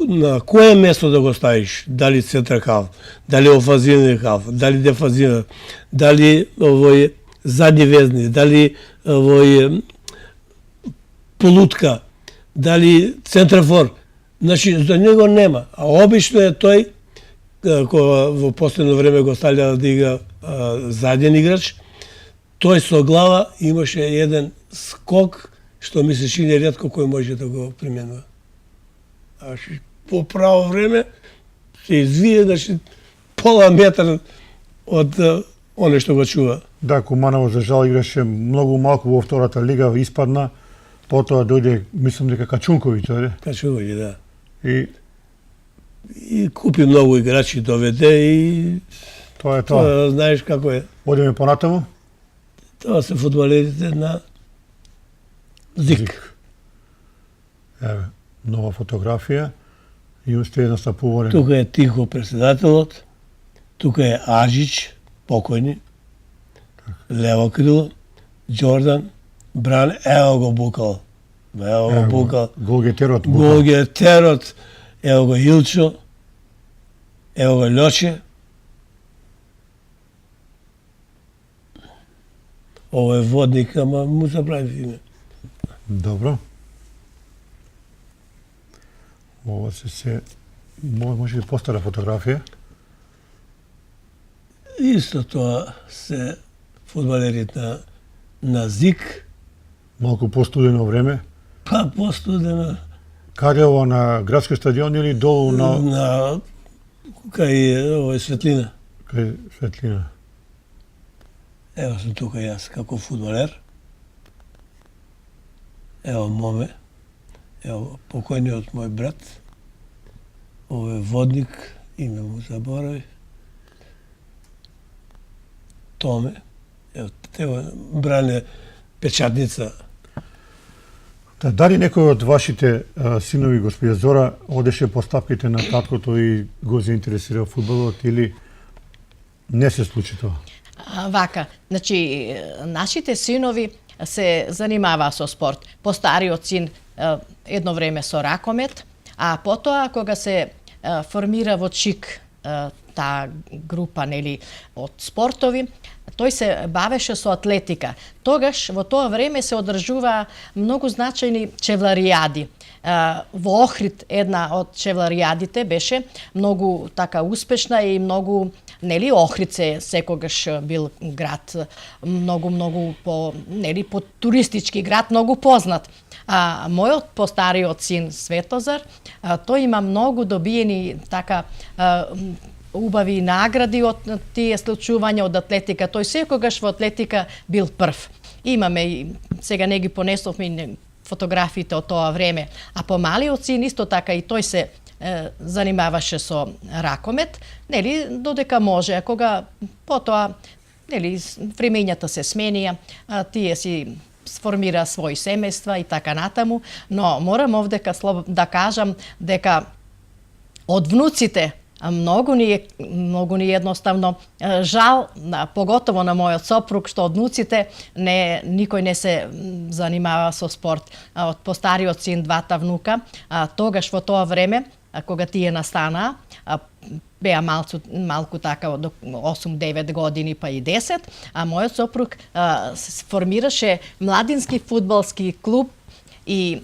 На кое место да го ставиш? Дали центар халф, дали офазивни халф, дали дефазивен, дали овој задни везни, дали овој полутка, дали центрафор. Значи, за него нема. А обично е тој, кога во последно време го ставлja да игра заден играч, тој со глава имаше еден скок, што ми се чини ретко кој може да го применува. Значи, по право време се извие, значи, пола метар од оне што го чува. Да, Куманово за жал играше многу малку во втората лига, испадна, потоа дојде, мислам дека Качунковиќ, дојде. Качување, да. И купи многу играчи, доведе и тоа е тоа. тоа знаеш како е. Одиме понатаму? Тоа се фудбалерите на ЗИК. Еве, нова фотографија. И уште едно стапување. Тука е Тихо председателот, тука е Аџич, покојни, лево крило, Џордан, Бран, ево го Букал. Ево го Букал. Голгетерот. Голгетерот, ево го Илчо, ево го Лјоче. Ово е водник, ама му забрави име. Добро. Ова се може би постара фотографија. Исто тоа се фудбалерите на ЗИК, Малку постудено време. па постудено Каде ова, на градски стадион или долу на кај овој Светлина. кај Светлина? Ево сум тука јас како фудбалер. Ево моме. Ево покојниот мој брат. Ово е водник, име му заборави. Томе. Ево Бране печатница. Да, дали некој од вашите синови, господја Зора, одеше по стапките на таткото и го заинтересира фудбалот или не се случи тоа? Вака, значи, нашите синови се занимаваа со спорт. Постариот син едно време со ракомет, а потоа кога се формира во ЧИК таа група, нели, од спортови, тој се бавеше со атлетика. Тогаш, во тоа време се одржуваа многу значајни чевларијади. Во Охрид една од чевларијадите беше многу така успешна и многу, нели, Охрид се секогаш бил град многу по, нели, по туристички град, многу познат. А мојот постариот син Светозар, тој има многу добиени така убави награди од тие случувања од атлетика. Тој секогаш во атлетика бил прв. Имаме и сега не ги понесовме фотографиите од тоа време, а помалиот син исто така и тој се занимаваше со ракомет, нели, додека може, а кога потоа, нели, времењата се сменија, тие си сформира своји семејства и така натаму, но морам овдека да кажам дека од внуците многу ни е jednostavno жал, поготово на мојот сопруг, што од внуците никој не се занимава со спорт. Од постариот син, двата внука, тогаш во тоа време, кога тие настанаа, беа малку така од 8-9 години па и 10, а мојот сопруг формираше младински фудбалски клуб и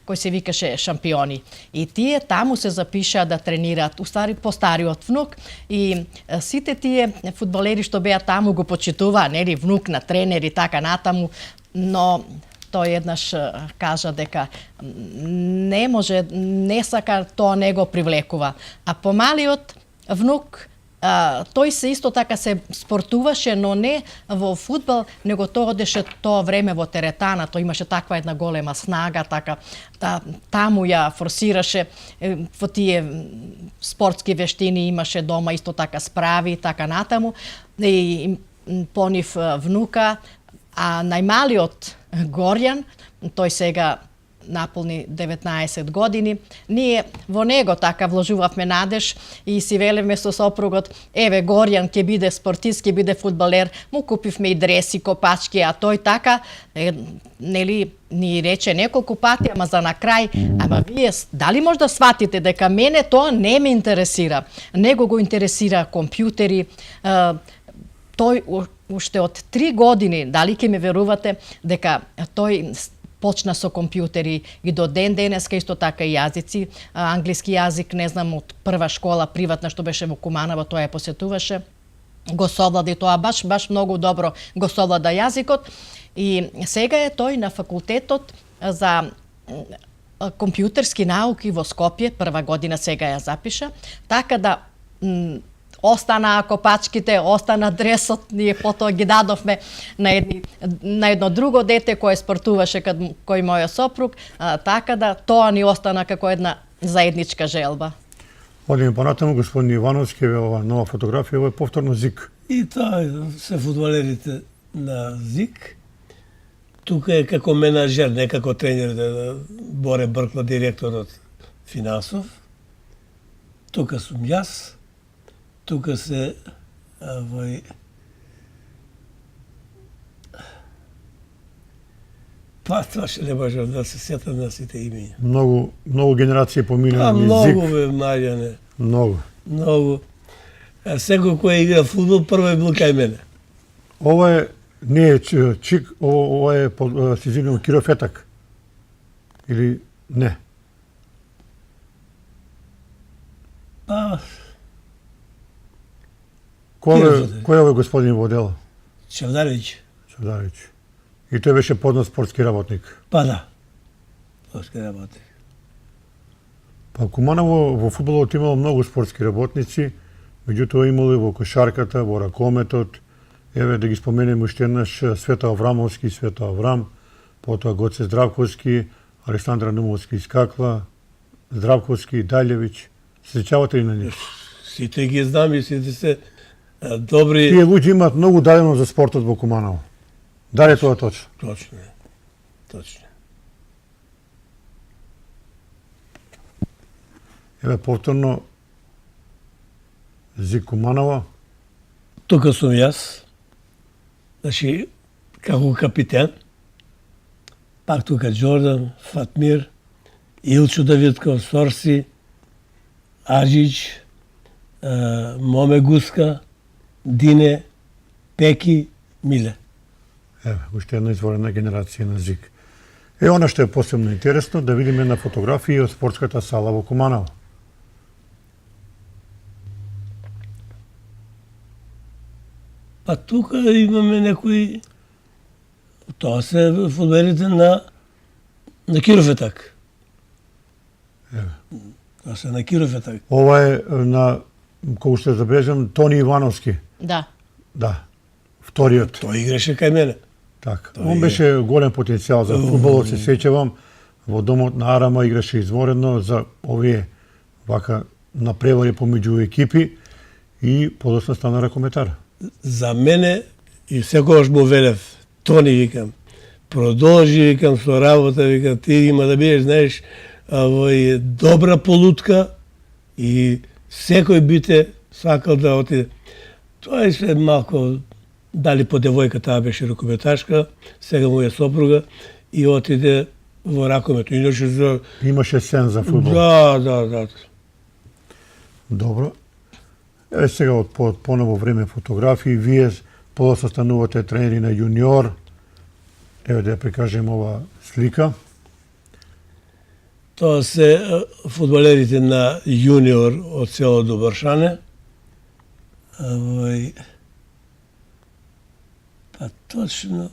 кој се викаше Шампиони. И тие таму се запишаа да тренираат, устари постариот внук, и сите тие фудбалери што беа таму го почитуваа, нели, внук на тренер и така натаму, но тој еднаш кажа дека не може, не сака, тоа не го привлекува. А помалиот внук, тој се исто така се спортуваше, но не во фудбал, него тоа одеше тоа време во теретана, тој имаше таква една голема снага, така, таму ја форсираше во тие спортски вештини, имаше дома исто така справи, така натаму, и по нив внука, а најмалиот Горјан, тој сега наполни 19 години, ние во него така вложувавме надеж и си велевме со сопругот, еве Горјан ќе биде спортист, ќе биде фудбалер, му купивме и дреси, копачки, а тој така, нели, ни рече неколку пати, ама за на крај, ама вие дали може да сватите дека мене тоа не ме интересира, него го интересира компјутери, тој уште од 3 години, дали ќе ме верувате, дека тој почна со компјутери и до ден денеска исто така и јазици, англиски јазик, не знам, од прва школа приватна што беше во Куманово, тоа ја посетуваше, го совлада и тоа баш многу добро го совлада јазикот, и сега е тој на факултетот за компјутерски науки во Скопје, прва година сега ја запиша, така да остана копачките, остана дресот, ние потоа ги дадовме на едно друго дете кое спортуваше кој мојот сопруг, така да тоа ни остана како една заедничка желба. Одиме понатаму, господин Ивановски, ова нова фотографија, ова е повторно ЗИК. И тоа се фудбалерите на ЗИК. Тука е како менаџер, не како тренер, Боре Бркла, директорот финансов. Тука сум јас. Тука се па тоа ще не можам да се сетам на сите имења. Многу генерации поминаа низ ЗИК. Многу бе, Маријане. Многу. Секој кој игра фудбал прво е бил кај мене. Ова е не е чик, ова е се извинувам Киро Фетак. Или не? Па Кој е господин Водела? Чавдаровиќ. И тој беше познат спортски работник. Па да. Спортски работник. Па Куманово во фудбалот имало многу спортски работници, меѓутоа имало и во кошарката, во ракометот. Еве да ги споменеме уште еднаш Свето Аврамовски, Свето Аврам, потоа Гоце Здравковски, Александра Нумовски скакла, Здравковски, Дајлевиќ. Се сеќавате ли на нив? Сите ги знам и сите се добри. Тие луѓе имаат многу дадено за спортот во Куманово. Дали тоа точно? Точно е. Точно. Еве повторно ЗИК Куманово. Тука сум јас. Значи, како капитен. Пак тука Џордан, Фатмир, Илчо Давидков, Сорси, Аџиќ, Моме Гуска, Дине, Пеки, Миле. Еве, уште една изворена генерација на ЗИК. Она што е посебно интересно, да видиме на фотографии од спортската сала во Куманово. Па тука имаме некои, тоа се фудбалерите на Кирофетак. Тоа се на Кирофетак. Ова е на, кога ще забележам, Тони Ивановски. Да. Да, вториот. Тој играше кај мене. Така. Он беше голем потенцијал за фудбалот, се сеќавам. Во домот на Арама играше изворедно за овие вака напревари помеѓу екипи и подоцна стана ракометар. За мене, и секогаш му велев, Тони, викам, продолжи, викам, со работа, викам, ти има да бидеш, знаеш, добра полутка и секој бите сакал да отиде. Тоа е се малку, дали по девојка, таа беше рукометашка, сега му е сопруга и отиде во ракомето. Иначе за... Имаше сен за фудбал. Да. Добро. Еве сега од поново време фотографии, вие подоцна станувате тренери на јуниор. Еве да ја прикажем ова слика. Тоа се фудбалерите на јуниор од село Добршане. Па точно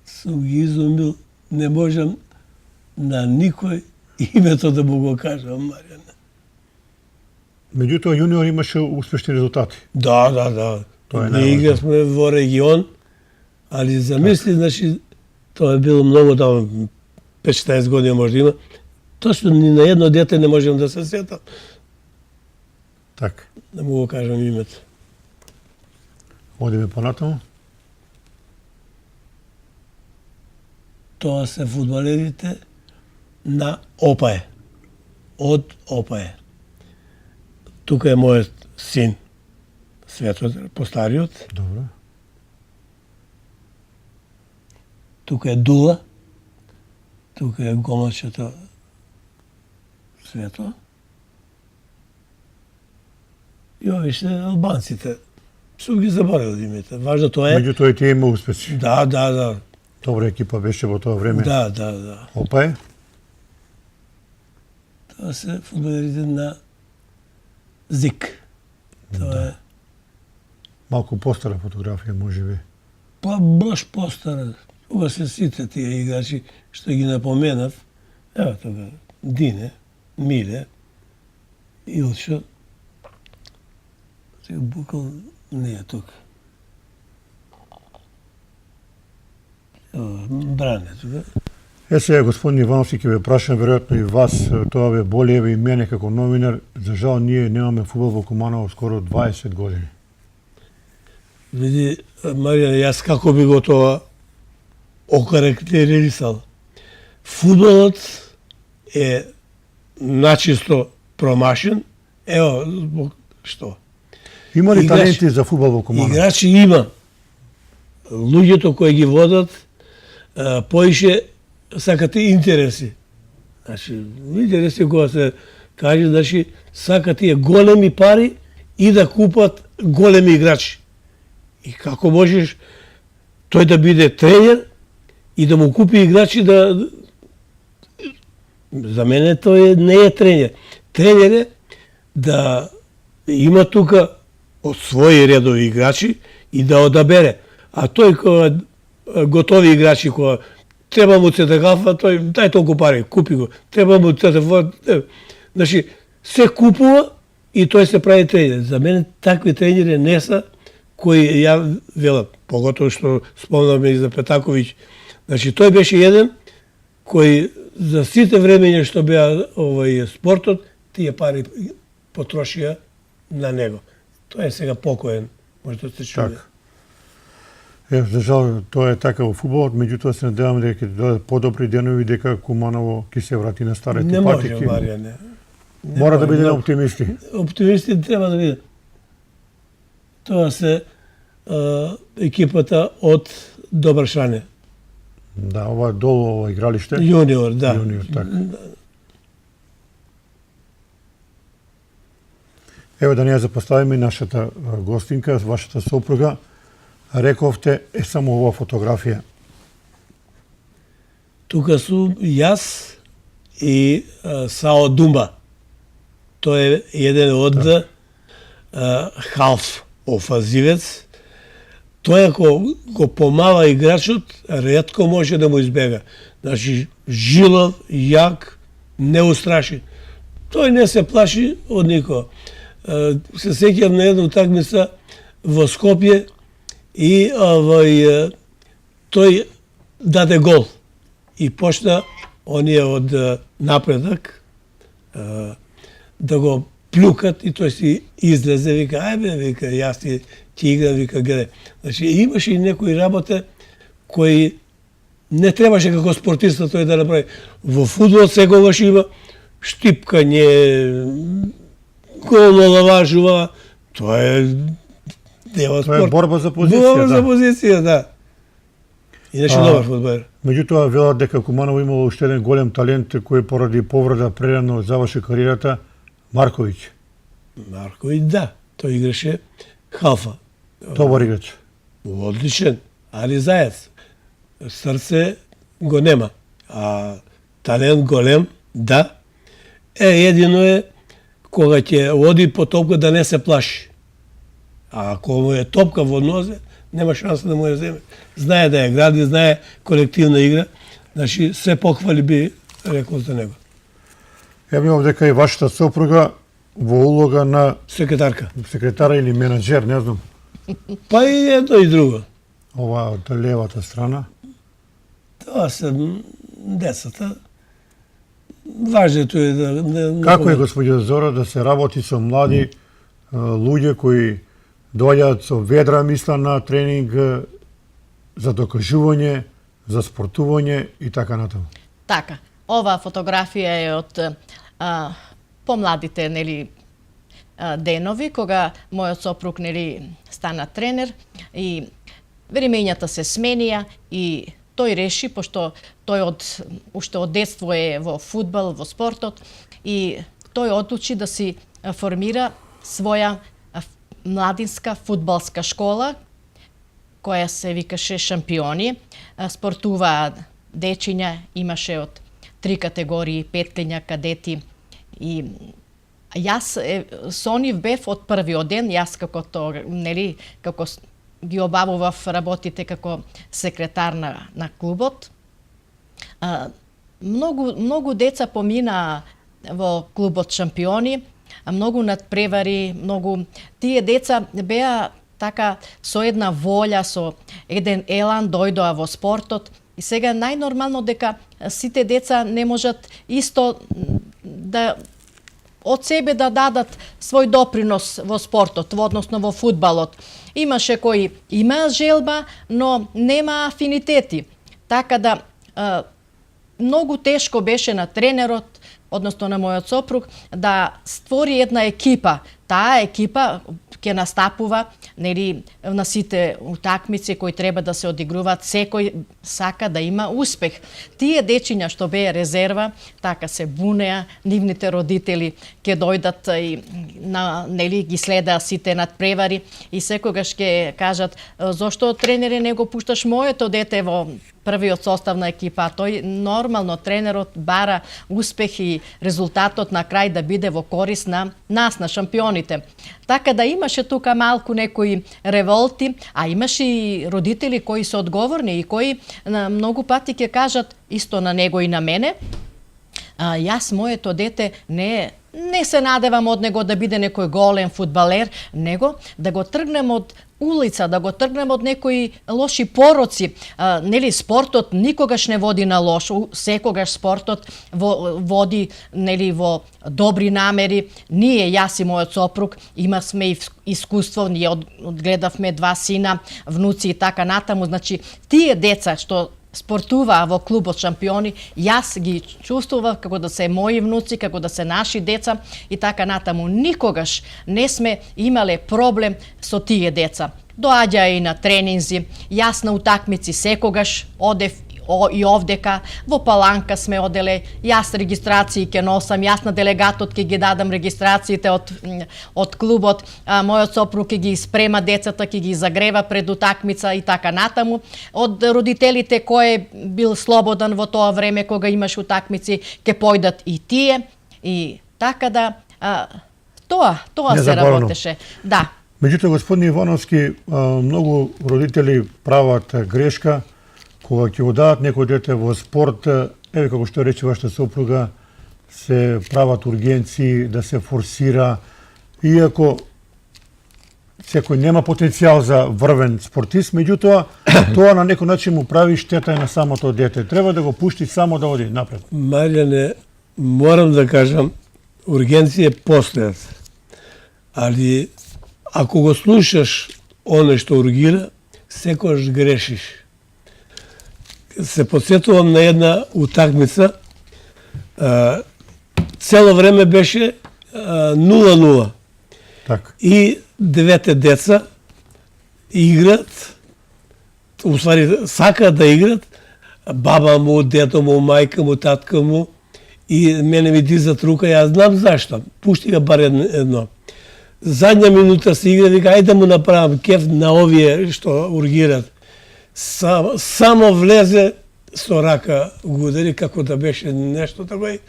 сум ги изумил, не можам на никој името да му го кажам, Маријане. Меѓутоа јуниор имаше успешни резултати. Да. Тоа е Ние играсме во регион, али замисли, значи, тоа е било многу давно, 5-16 години може да има. Точно ни на едно дете не можем да се сетам. Така. Да му го кажам името. Одиме понатаму. Тоа се фудбалерите на ОПАЕ. Од ОПАЕ. Тука е мојот син, Светозар, постариот. Добро. Тука е Дула. Тука е гомачето Свето. И ови се албанците. Сум ги заборавил името. Важно тоа е... Меѓутоа и тие има успеси. Да. Добра екипа беше во тоа време. Да. Опа е. Тоа се фудбалерите на ЗИК. Тоа е... Малку постара фотографија, можеби. Па баш постара. Ова се сите тие играчи што ги напоменав. Ево тога Дине, Миле, Илчо. Сега буквално не е тука. Бране тука. Сега, господин Ивановски, ќе ве прашам, веројатно и вас, тоа ве боли, еве и мене како новинар, за жал ние немаме фудбал во Куманово скоро 20 години. Види, Маријан, јас како би го тоа окарактеризал. Фудбалот е начисто промашен. Ево, због што? Има ли таленти за фудбал во Куманово? Играчи има. Луѓето кои ги водат, поише сакате интереси. Значи, интереси кога се каже, значи, сакат тие големи пари и да купат големи играчи. И како можеш тој да биде тренер и да му купи играчи да... За мене тој не е тренер. Тренер е да има тука од своји редови играчи и да одабере. А тој кога готови играчи, кога треба му цетагафа, тој дај толку пари, купи го. Треба му цетагафа, значи се купува и тој се прави тренер. За мене такви тренери не са кои ја велам, поготово што спомнаме и за Петаковиќ. Значи тој беше еден кој за сите времења што беа спортот, тие пари потрошија на него. Тој е сега покоен, може да се чуде. Така. За жал, тоа е така во фудбалот, меѓутоа се надевам дека ќе додат подобри денови, дека Куманово ќе се врати на старите не пати. Не може, Маријане. Мора да бидеме оптимисти. Оптимисти треба да бидат. Тоа се екипата од Добршане. Да, ова долу, ова игралиште. Јуниор, да. Јуниор, така. Еве да не ја запоставиме нашата гостинка, вашата сопруга. Рековте е само ова фотографија. Тука сум јас и Сао Думба. Тој е еден од халф офазивец. Тој ако го помава играчот, ретко може да му избега. Значи, жилав, јак, неустрашен. Тој не се плаши од никого. Се сеќам на една утакмица во Скопје и тој даде гол. И почна оние од напредак да го плюкат и тој си излезе, вика, ајбе, вика, јас ти играм, вика, гледај. Значи, имаше и некои работе кои не требаше како спортиста тој да направи. Во фудбал секогаш има штипкање, го омаловажува, тоа е дел од Тоа е спорт. борба за позиција, Борба за да. позиција, да. Иначе добар фудбалер. Меѓутоа велат дека Куманово имало уште еден голем талент кој поради повреда прерано заврши кариерата, Марковиќ. Марковиќ, да. Тој играше халфа. Добар играч. Одличен, али заец. Срце го нема. А талент голем, да. Едино е кога ќе оди по топка да не се плаши. А ако му е топка во нозе, нема шанса да му ја земе. Знае да ја гради, знае колективна игра. Значи, се похвали би рекол за него. Ја мислам дека и вашата сопруга во улога на Секретарка. секретара или менаџер, не знам, Па и едно и друго. ова од левата страна. Тоа се децата. Важното е да... Како е, господја Зора, да се работи со млади луѓе кои доаѓаат со ведра мисла на тренинг за докажување, за спортување и така натаму? Така, ова фотографија е од помладите, нели, денови, кога мојот сопруг, нели, стана тренер и времењата се сменија и тој реши, пошто тој уште од детство е во фудбал, во спортот, и тој одлучи да си формира своја младинска фудбалска школа, која се викаше Шампиони. Спортуваа дечиња, имаше од 3 категории, петлиња, кадети. И јас со нив бев од првиот ден, јас како ги обавував работите како секретар на клубот. Многу деца помина во клубот Шампиони, многу надпревари, тие деца беа така со една волја, со еден елан дојдоа во спортот и сега најнормално дека сите деца не можат исто да од себе да дадат свој допринос во спортот, односно во фудбалот. Имаше кои имаа желба, но нема афинитети. Така да многу тешко беше на тренерот, односно на мојот сопруг, да створи една екипа. Таа екипа ќе настапува, нели, на сите утакмици кои треба да се одигруваат, секој сака да има успех. Тие дечиња што беа резерва, така се бунеа, нивните родители ќе дојдат и нели ги следаа сите надпревари и секогаш ќе кажат зошто тренере не го пушташ моето дете во првиот состав на екипа. Тој нормално тренерот бара успех и резултатот на крај да биде во корис на нас, на шампионите. Така да имаше тука малку некои револти, а имаше и родители кои се одговорни и кои многу пати ќе кажат исто на него и на мене. Јас моето дете не се надевам од него да биде некој голем фудбалер, него да го тргнем од улица, да го тргнем од некои лоши пороци. Нели, спортот никогаш не води на лошо, секогаш спортот води, нели, во добри намери. Ние, јас и мојот сопруг, имавме искуство, ние одгледавме 2 сина, внуци и така натаму. Значи, тие деца што спортуваа во клубот Шампиони, јас ги чувствував како да се мои внуци, како да се наши деца и така натаму. Никогаш не сме имале проблем со тие деца. Доаѓаа и на тренинзи, јас на утакмици секогаш одев и овдека, во Паланка сме оделе, јас регистрации ќе носам, јас на делегатот ќе ги дадам регистрациите од клубот, мојот сопруг ќе ги спрема децата, ќе ги загрева пред утакмица и така натаму. Од родителите кој бил слободан во тоа време кога имаш утакмици, ќе појдат и тие. И така да тоа се работеше. Да. Меѓутоа, господин Ивановски, многу родители прават грешка кога ќе го дадат некој дете во спорт, еве како што рече вашата сопруга, се прават ургенции, да се форсира, иако секој нема потенцијал за врвен спортист, меѓутоа тоа на некој начин му прави штета и на самото дете. Треба да го пушти само да оди напред. Маријане, морам да кажам, ургенции постојат. Али ако го слушаш оно што ургира, секогаш грешиш. Се подсетувам на една утакмица. Цело време беше 0-0. Така. И 9 деца играт, уствари сакаат да играт, баба му, дето му, мајка му, татка му, и мене ми дизат рука, јас знам зашто. Пушти га бар едно. Задња минута се игра, вика, ајде да му направам кеф на овие што ургират. Само влезе со рака го удари, како да беше нешто такое.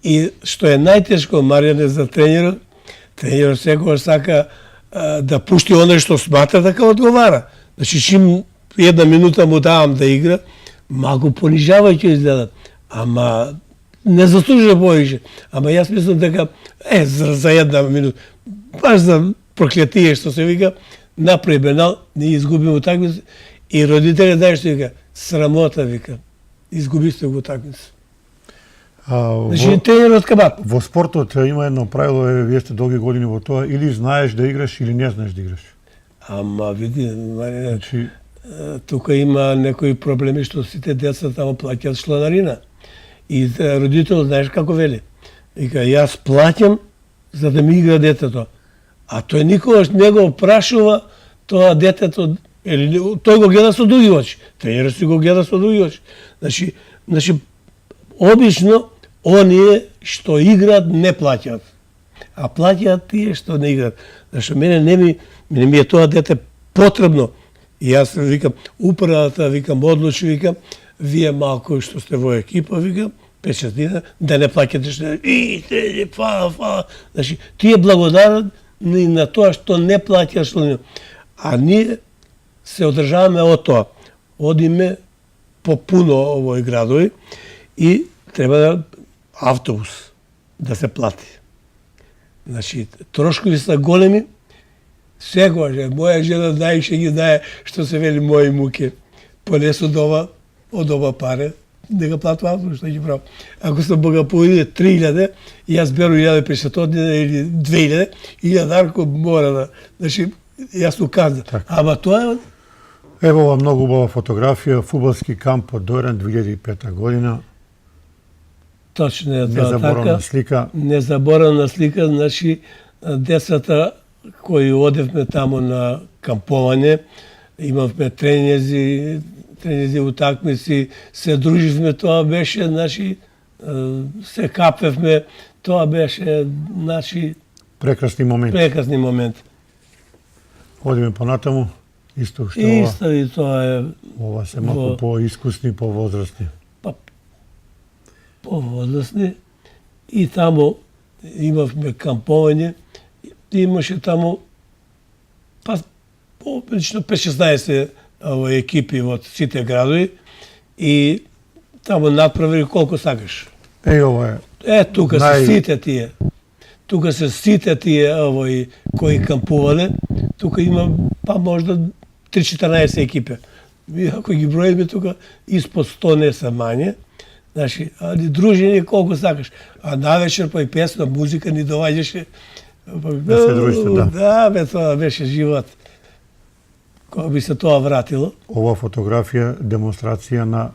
И што е најтешко, Маријане, за тренерот, тренерот секогаш сака да пушти оно што смatra дека одговара. Значи, чим една минута му давам да игра, малку понижавајќи изгледат. Ама не заслужува повеќе. Ама јас мислам дека за една минута, баш за проклетие што се вика, направи бенал, ние изгубимо такмица и родителите знаеш што вика, срамота вика. Изгубисте го такмица. Значи тренерот кабат. Во спортот има едно правило, вие сте долги години во тоа, или знаеш да играш или не знаеш да играш. Ама види, Марине, Значи, тука има некои проблеми што сите деца тамо плаќаат чланарина. И родител знаеш како вели. Вика, јас плаќам за да ми игра детето. А тој никогаш не го прашува тоа детето, или тој го гледа со други очи. Тренерот си го гледа со други очи. Значи обично оние што играат не плаќаат. А плаќаат тие што не играат. Зашто мене ми е тоа дете потребно. И јас викам, управата, викам, одлучи, викам, вие малку што сте во екипа, викам, 5-6 дена, да не плаќате што фала. Значи, тие благодарат на тоа што не плаќаш чланина. А ние се одржаваме од тоа. Одиме по пуно овој градови и треба да автобус да се плати. Значи, трошкови са големи, секогаш моја жена најше ги знае што се вели мои муки. Понес од ова паре, да го платам автобус, што ги правам. Ако сам бога поиде 3000, јас беру 1500 или 2000, 1000 мора да... Значи, јас му казам. Ама тоа е... Ево ова многу убава фотографија, фудбалски камп од Дојран 2005 година. Точно е тоа Незаборавна така. слика. Незаборавна слика, значи децата кои одевме тамо на кампување, имавме тренези утакмици, се друживме, тоа беше, значи, се капевме, тоа беше, значи, Прекрасни моменти. прекрасни моменти. Одиме понатаму, исто што Исто и тоа е ова се малку поискусни, повозрастни. повозрастни и тамо имавме кампување, имаше тамо обично 5-16 екипи од сите градови и тамо направи колку сакаш. Ова е. Тука се сите тие. Тука се сите тие кои кампувале. Тука има можда 3-14 екипи. Ако ги броиме тука, испод 100 не се мање. Значи, дружење колку сакаш. А навечер па и песна, музика ни доаѓаше. Да се дружите, да. Да, бе, тоа беше живот. Кога би се тоа вратило. Ова фотографија демонстрација на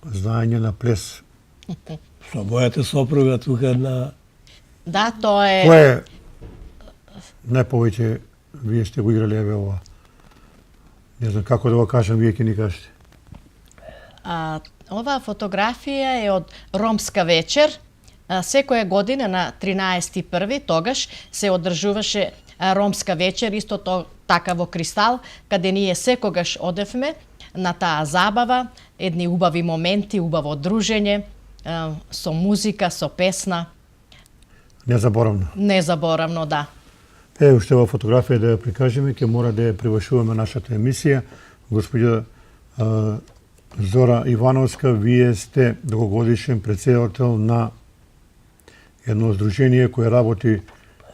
знаење на плес. Со мојата сопруга тука на... Да, тоа е... Кој е најповеќе вие сте го играли еве ова? Не знам како да го кажам, вие ќе ни кажете. Оваа фотографија е од Ромска вечер. Секоја година на 13.1. тогаш се одржуваше Ромска вечер, исто така во Кристал, каде ние секогаш одевме на таа забава, едни убави моменти, убаво дружење, со музика, со песна. Незаборавно. Незаборавно, да. Уште ова фотографија да ја прикажеме, ќе мора да ја привршуваме нашата емисија. Господја Зора Ивановска, вие сте долгогодишен претседател на едно здружение кое работи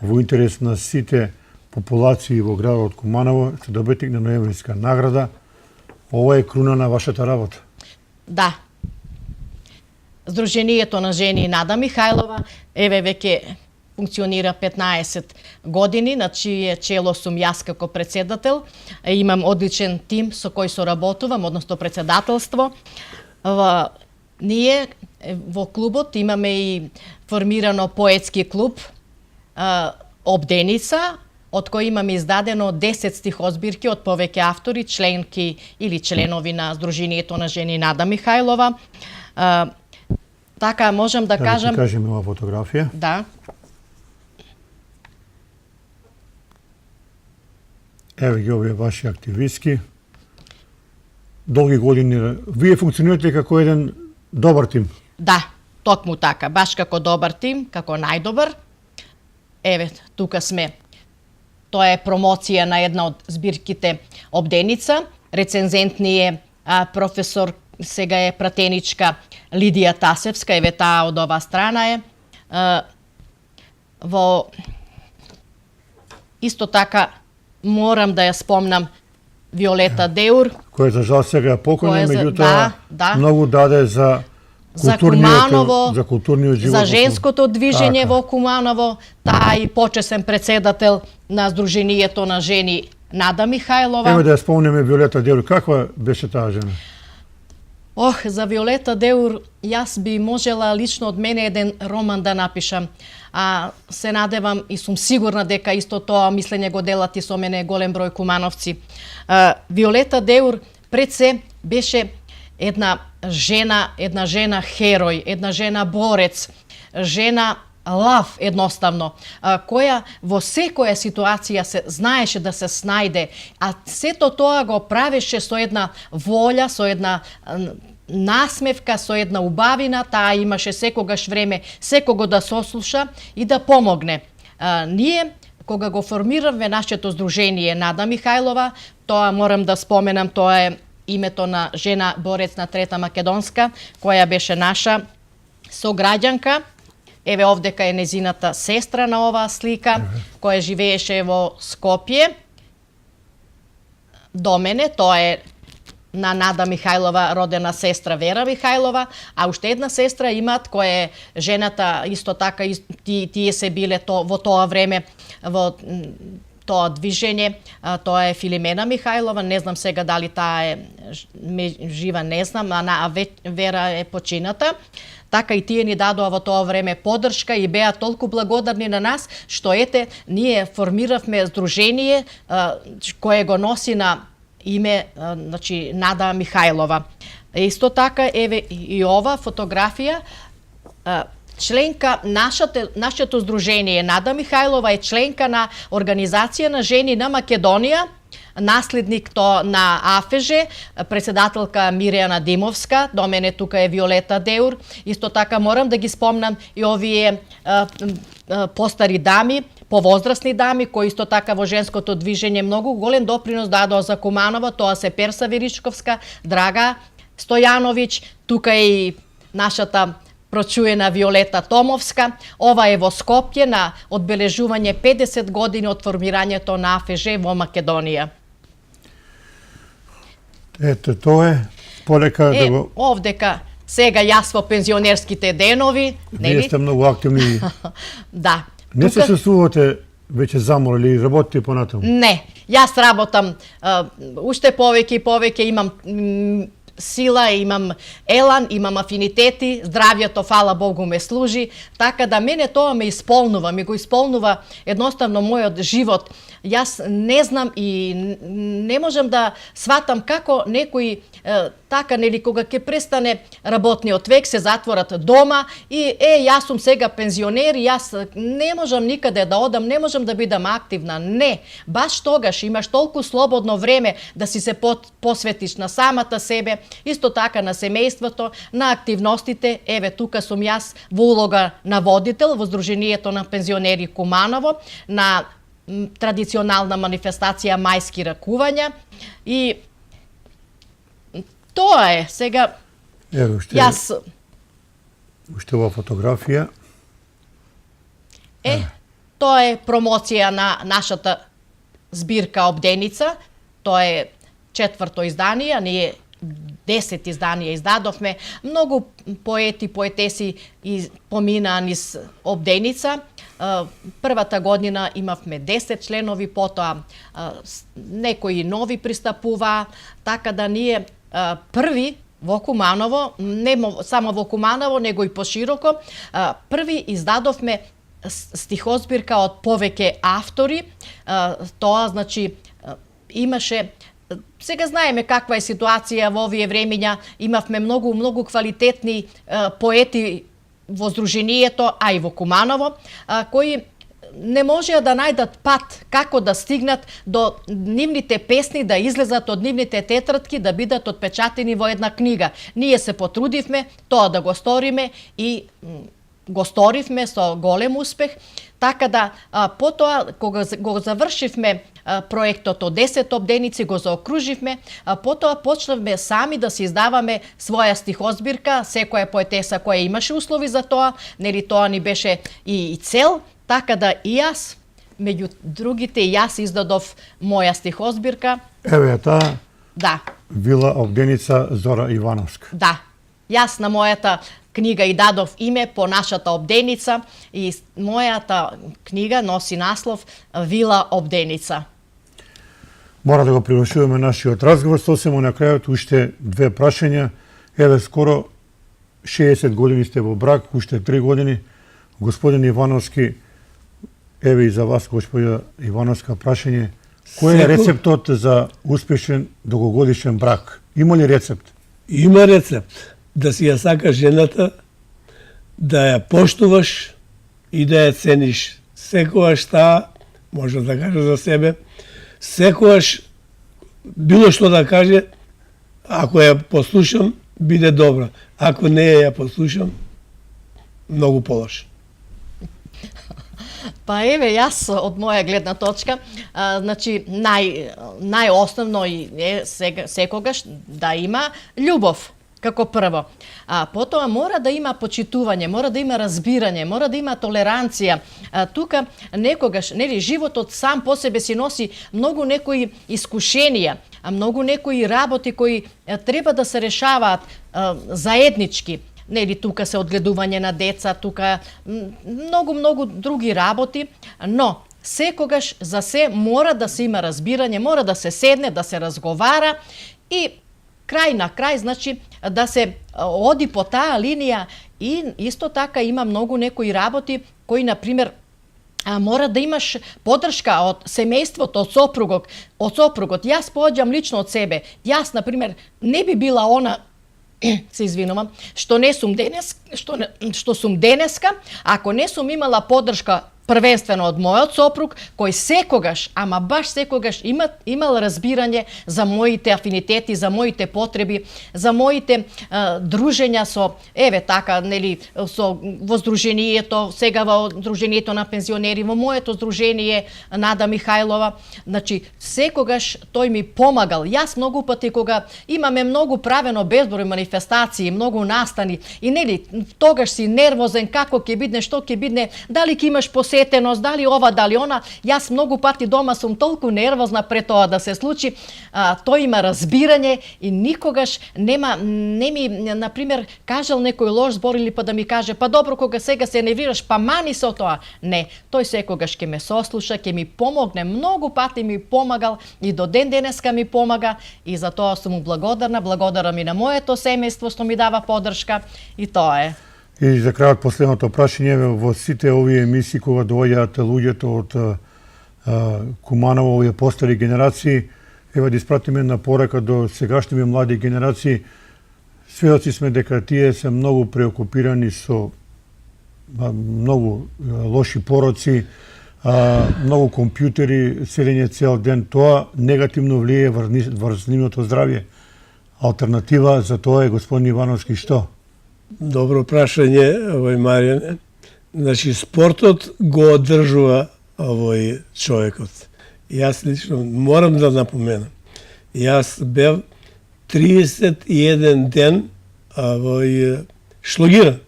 во интерес на сите популации во градот Куманово, што добитник на ноемврска награда. Ова е круна на вашата работа. Да. Сдруженијето на жени Нада Михајлова, еве веќе функционира 15 години, на чие чело сум јас како председател. Имам одличен тим со кој соработувам, односно председателство. Ние во клубот имаме и формирано поетски клуб, обденица, од кој имаме издадено 10 стихозбирки од повеќе автори, членки или членови на Сдруженијето на жени Нада Михајлова. Така можам да кажам... Да кажеме ова фотографија. Да. Еве ги овие ваши активистки. Долги години. Вие функционирате како еден добар тим. Да, токму така, баш како добар тим, како најдобар. Еве, тука сме. Тоа е промоција на една од збирките обденица. Рецензент ни е професор, сега е пратеничка Лидија Тасевска, еве таа од оваа страна е. Во исто така морам да ја спомнам Виолета Деур, Која за жал сега е покојна, Која за- меѓутоа да. многу даде за за Куманово, за културниот живот. за женското движење Така. во Куманово, таа и почесен председател на Сдруженијето на жени Нада Михајлова. Еве да ја спомнеме Виолета Деур, каква беше таа жена? Ох, за Виолета Деур, јас би можела лично од мене еден роман да напишам. Се надевам и сум сигурна дека исто тоа мислење го делат и со мене голем број кумановци. Виолета Деур пред се беше една жена херој, една жена борец, жена лав едноставно, која во секоја ситуација се знаеше да се снајде, а сето тоа го правеше со една волја, со една насмевка, со една убавина, таа имаше секогаш време секого да сослуша и да помогне. Ние, кога го формиравме нашето Сдружение Нада Михајлова, тоа морам да споменам, тоа е името на жена борец на Трета Македонска, која беше наша сограѓанка. Еве овдека е незината сестра на оваа слика, која живееше во Скопје. До мене, тоа е на Нада Михајлова родена сестра Вера Михајлова, а уште една сестра имаат која е жената исто така, тие се биле во тоа време во тоа движење, тоа е Филимена Михајлова, не знам сега дали таа е жива, не знам, а Вера е почината. Така и тие ни дадоа во тоа време поддршка и беа толку благодарни на нас, што ете, ние формиравме Сдружение кое го носи на име, значи, Нада Михајлова. Исто така, еве и ова фотографија, членка, нашето Сдружение Нада Михајлова е членка на Организација на жени на Македонија, наследник на АФЖ, председателка Мирјана Димовска, до мене тука е Виолета Деур. Исто така морам да ги спомнам и овие постари дами, повозрасни дами, кои исто така во женското движење многу голем допринос дадоа за Куманово, тоа се Перса Веричковска, Драга Стојановиќ, тука е и нашата прочуена Виолета Томовска. Ова е во Скопје на одбележување 50 години од формирањето на АФЖ во Македонија. Ето, тоа е полека да го... Овдека сега јас во пензионерските денови. Вие сте многу активни. Да. Не се чувствувате веќе заморали или работите понатаму? Не, јас работам уште повеќе и повеќе, имам сила, имам елан, имам афинитети, здравјето, фала Богу, ме служи, така да мене тоа ме исполнува, ми го исполнува едноставно мојот живот. Јас не знам и не можам да сватам како некои така, нели, кога ќе престане работниот век, се затворат дома и јас сум сега пензионер и јас не можам никаде да одам, не можам да бидам активна. Не, баш тогаш имаш толку слободно време да си се посветиш на самата себе, исто така на семејството, на активностите. Еве, тука сум јас во улога на водител во Сдруженијето на пензионери Куманово, на традиционална манифестација мајски ракувања и тоа е. Сега Еве, уште ова фотографија. Тоа е промоција на нашата збирка Обденица. Тоа е 4-то издание, ние 10 изданија издадовме. Многу поети, поетеси поминаа низ Обденица. Првата година имавме 10 членови, потоа некои нови пристапуваа, така да ние први во Куманово, не само во Куманово, него и пошироко, први издадовме стихозбирка од повеќе автори. Тоа, значи, имаше... Сега знаеме каква е ситуација во овие времења. Имавме многу квалитетни поети во Здруженијето, а и во Куманово, кои не можеа да најдат пат како да стигнат до нивните песни, да излезат од нивните тетрадки, да бидат отпечатени во една книга. Ние се потрудивме тоа да го сториме и го сторивме со голем успех, така да потоа кога го завршивме проектот од 10 обденици, го заокруживме, потоа почнавме сами да се издаваме своја стихозбирка, секоја поетеса која имаше услови за тоа, нели тоа ни беше и цел, така да и јас, меѓу другите, и јас издадов моја стихозбирка. Еве таа. Да. Вила обденица Зора Ивановска. Да. Јас на мојата книга и дадов име по нашата обденица и мојата книга носи наслов Вила обденица. Мора да го привршуваме нашиот разговор, сосема на крајот уште две прашања. Еве скоро 60 години сте во брак, уште 3 години. Господин Ивановски, еве и за вас, господја Ивановска, прашање. Кој е рецептот за успешен долгогодишен брак? Има ли рецепт? Има рецепт. Да си ја сакаш жената, да ја поштуваш и да ја цениш. Секогаш таа, може да каже за себе, секогаш било што да каже, ако ја послушам, биде добра. Ако не ја послушам, многу полош. Па еве, јас од моја гледна точка, значи најосновно е секогаш да има љубов како прво. Потоа мора да има почитување, мора да има разбирање, мора да има толеранција. Тука некогаш, нели, животот сам по себе си носи многу некои искушенија, многу некои работи кои треба да се решаваат заеднички. Нели, тука се одгледување на деца, тука многу други работи, но секогаш за се мора да се има разбирање, мора да се седне, да се разговара и крај на крај, значи, да се оди по таа линија. И исто така има многу некои работи кои, например, мора да имаш поддршка од семејството, од сопругот. Јас поаѓам лично од себе. Јас, например, не би била она, се извинувам, што сум денеска, ако не сум имала поддршка првенствено од мојот сопруг, кој секогаш, ама баш секогаш имал разбирање за моите афинитети, за моите потреби, за моите дружења со, еве така, нели, во Здруженијето, сега во Здруженијето на пензионери, во моето Здружение Нада Михајлова, значи секогаш тој ми помагал. Јас многу пати кога имаме многу правено безброј манифестации, многу настани и нели, тогаш си нервозен како ќе бидне, што ќе бидне, дали ќе имаш посетеност, дали ова, дали она. Јас многу пати дома сум толку нервозна пред тоа да се случи. Тој има разбирање и никогаш не ми, например, кажал некој лош збор или па да ми каже, па добро, кога сега се нервираш, па мани се од тоа. Не, тој секогаш ќе ме сослуша, ќе ми помогне, многу пати ми помагал и до ден денеска ми помага и за тоа сум му благодарна. Благодарам и на моето семејство што ми дава поддршка и тоа е. И за крајот последното прашање, во сите овие емисии кога доаѓаат луѓето од Куманово, овие постари генерации, еве да испратиме една порака до сегашните млади генерации. Сведоци сме дека тие се многу преокупирани со многу лоши пороци, многу компјутери, седење цел ден. Тоа негативно влијае врз нивното здравје. Алтернатива за тоа е, господин Ивановски, што? Добро прашање, Маријане. Значи, спортот го одржува овој човекот. Јас лично морам да напоменам. Јас бев 31 ден шлогиран.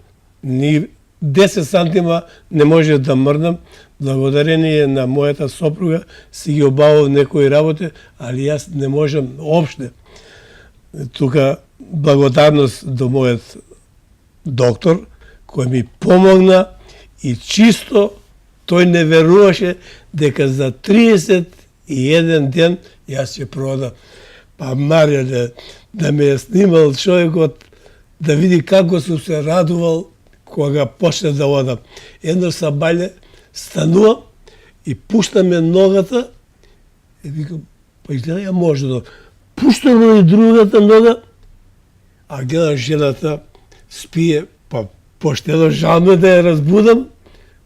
Ни 10 сантима не може да мрдам. Благодарение на мојата сопруга си ги обавав некои работи, али јас не можам опште. Тука благодарност до мојот доктор, кој ми помогна и чисто тој не веруваше дека за 31 ден јас ќе продам. Па Марија да ме е снимал човекот, да види како сум се радувал кога почне да одам. Едно сабајле станувам и пуштаме ногата и викам, па изгледа ја може да пуштам и другата нога, а гледам жената спие, па поштено жал ме да ја разбудам,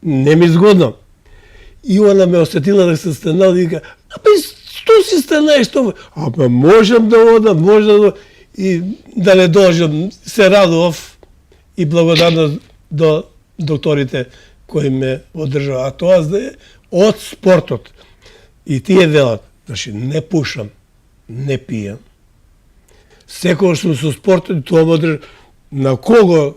не ми згодно. И она ме осетила да се станала и вика, абе, што си станаеш тоа? Абе, можам да одам, можам и да не должам. Се радував и благодарност до докторите кои ме одржаа. А тоа е од спортот. И тие велат, значи, не пушам, не пијам. Секогаш сум со спортот, тоа ме одржа на кого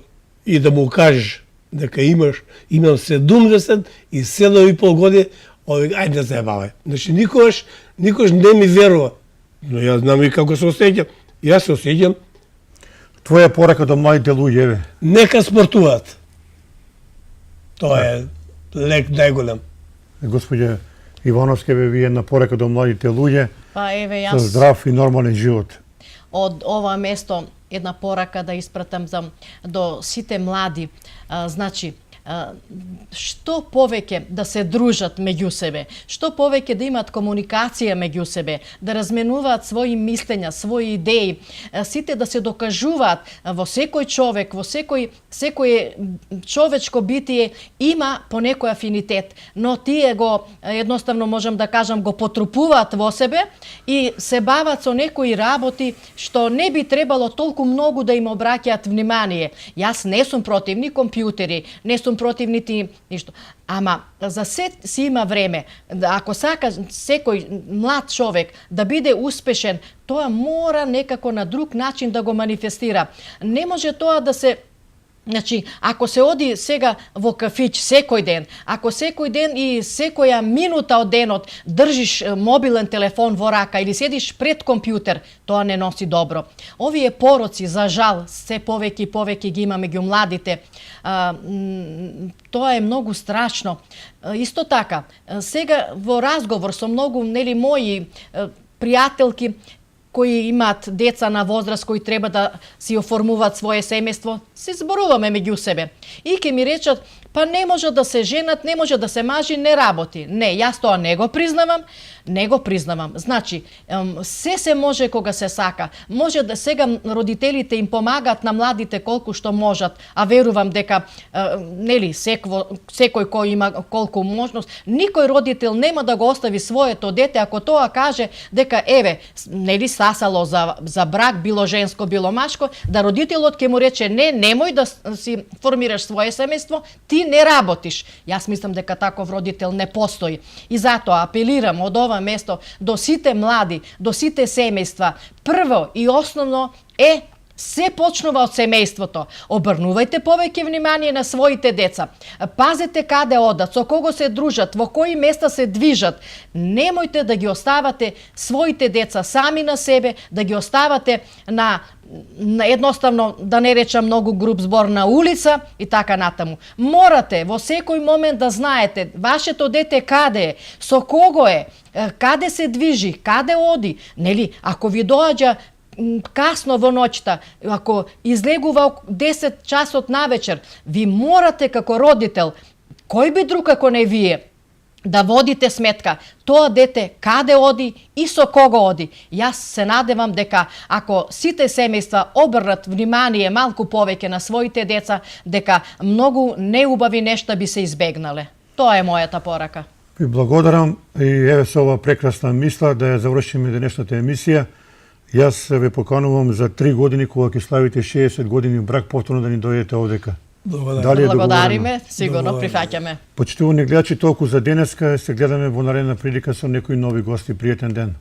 и да му кажеш дека имам 77,5 години, овие, ајде да се баве. Значи, никогаш не ми верува. Но јас знам и како се осеќам. Јас се осеќам. Твоја порака до младите луѓе, еве. Нека спортуваат. Тоа е лек најголем. Господје Ивановска, еве ви една порака до младите луѓе Па еве за јас здрав и нормален живот. од ова место една порака да испратам до сите млади. Значи, што повеќе да се дружат меѓу себе, што повеќе да имаат комуникација меѓу себе, да разменуваат своји мислења, своји идеи, сите да се докажуваат во секој човек, во секој човечко битие има по некој афинитет, но тие го едноставно можам да кажам го потрупуваат во себе и се бават со некои работи што не би требало толку многу да им обраќаат внимание. Јас не сум против ни компјутери, не сум против нити ништо. Ама за се си има време. Ако сака секој млад човек да биде успешен, тоа мора некако на друг начин да го манифестира. Не може тоа да се Значи, ако се оди сега во кафич секој ден, ако секој ден и секоја минута од денот држиш мобилен телефон во рака или седиш пред компјутер, тоа не носи добро. Овие пороци, за жал, се повеќе и повеќе ги има меѓу младите. Тоа е многу страшно. Исто така, сега во разговор со многу мои пријателки кои имаат деца на возраст кои треба да си оформуваат своје семејство, се зборуваме меѓу себе. И ќе ми речат, па не може да се женат, не може да се мажи, не работи. Не, јас тоа не го признавам. Значи, се може кога се сака. Може да сега родителите им помагаат на младите колку што можат, а верувам дека секој кој има колку можност, никој родител нема да го остави своето дете ако тоа каже дека сасало за брак, било женско, било машко, да родителот ќе му рече не, немој да си формираш своје семејство, ти не работиш. Јас мислам дека таков родител не постои. И затоа апелирам од ова место до сите млади, до сите семејства. Прво и основно се почнува од семејството. Обрнувајте повеќе внимание на своите деца. Пазете каде одат, со кого се дружат, во кои места се движат. Немојте да ги оставате своите деца сами на себе, да ги оставате на едноставно, да не речам многу груб збор, на улица и така натаму. Морате во секој момент да знаете вашето дете каде е, со кого е, каде се движи, каде оди. Ако ви доаѓа касно во ноќта, ако излегува 10 часот навечер, ви морате како родител, кој би друг ако не вие, да водите сметка тоа дете каде оди и со кого оди. Јас се надевам дека ако сите семејства обрнат внимание малку повеќе на своите деца, дека многу неубави нешта би се избегнале. Тоа е мојата порака. Ви благодарам и еве со ова прекрасна мисла да ја завршиме денешната емисија. Јас ве поканувам за 3 години кога ќе славите 60 години брак повторно да ни дојдете овдека. Благодариме, сигурно прифаќаме. Почитувани гледачи, толку за денеска, се гледаме во наредна прилика со некои нови гости. Пријатен ден.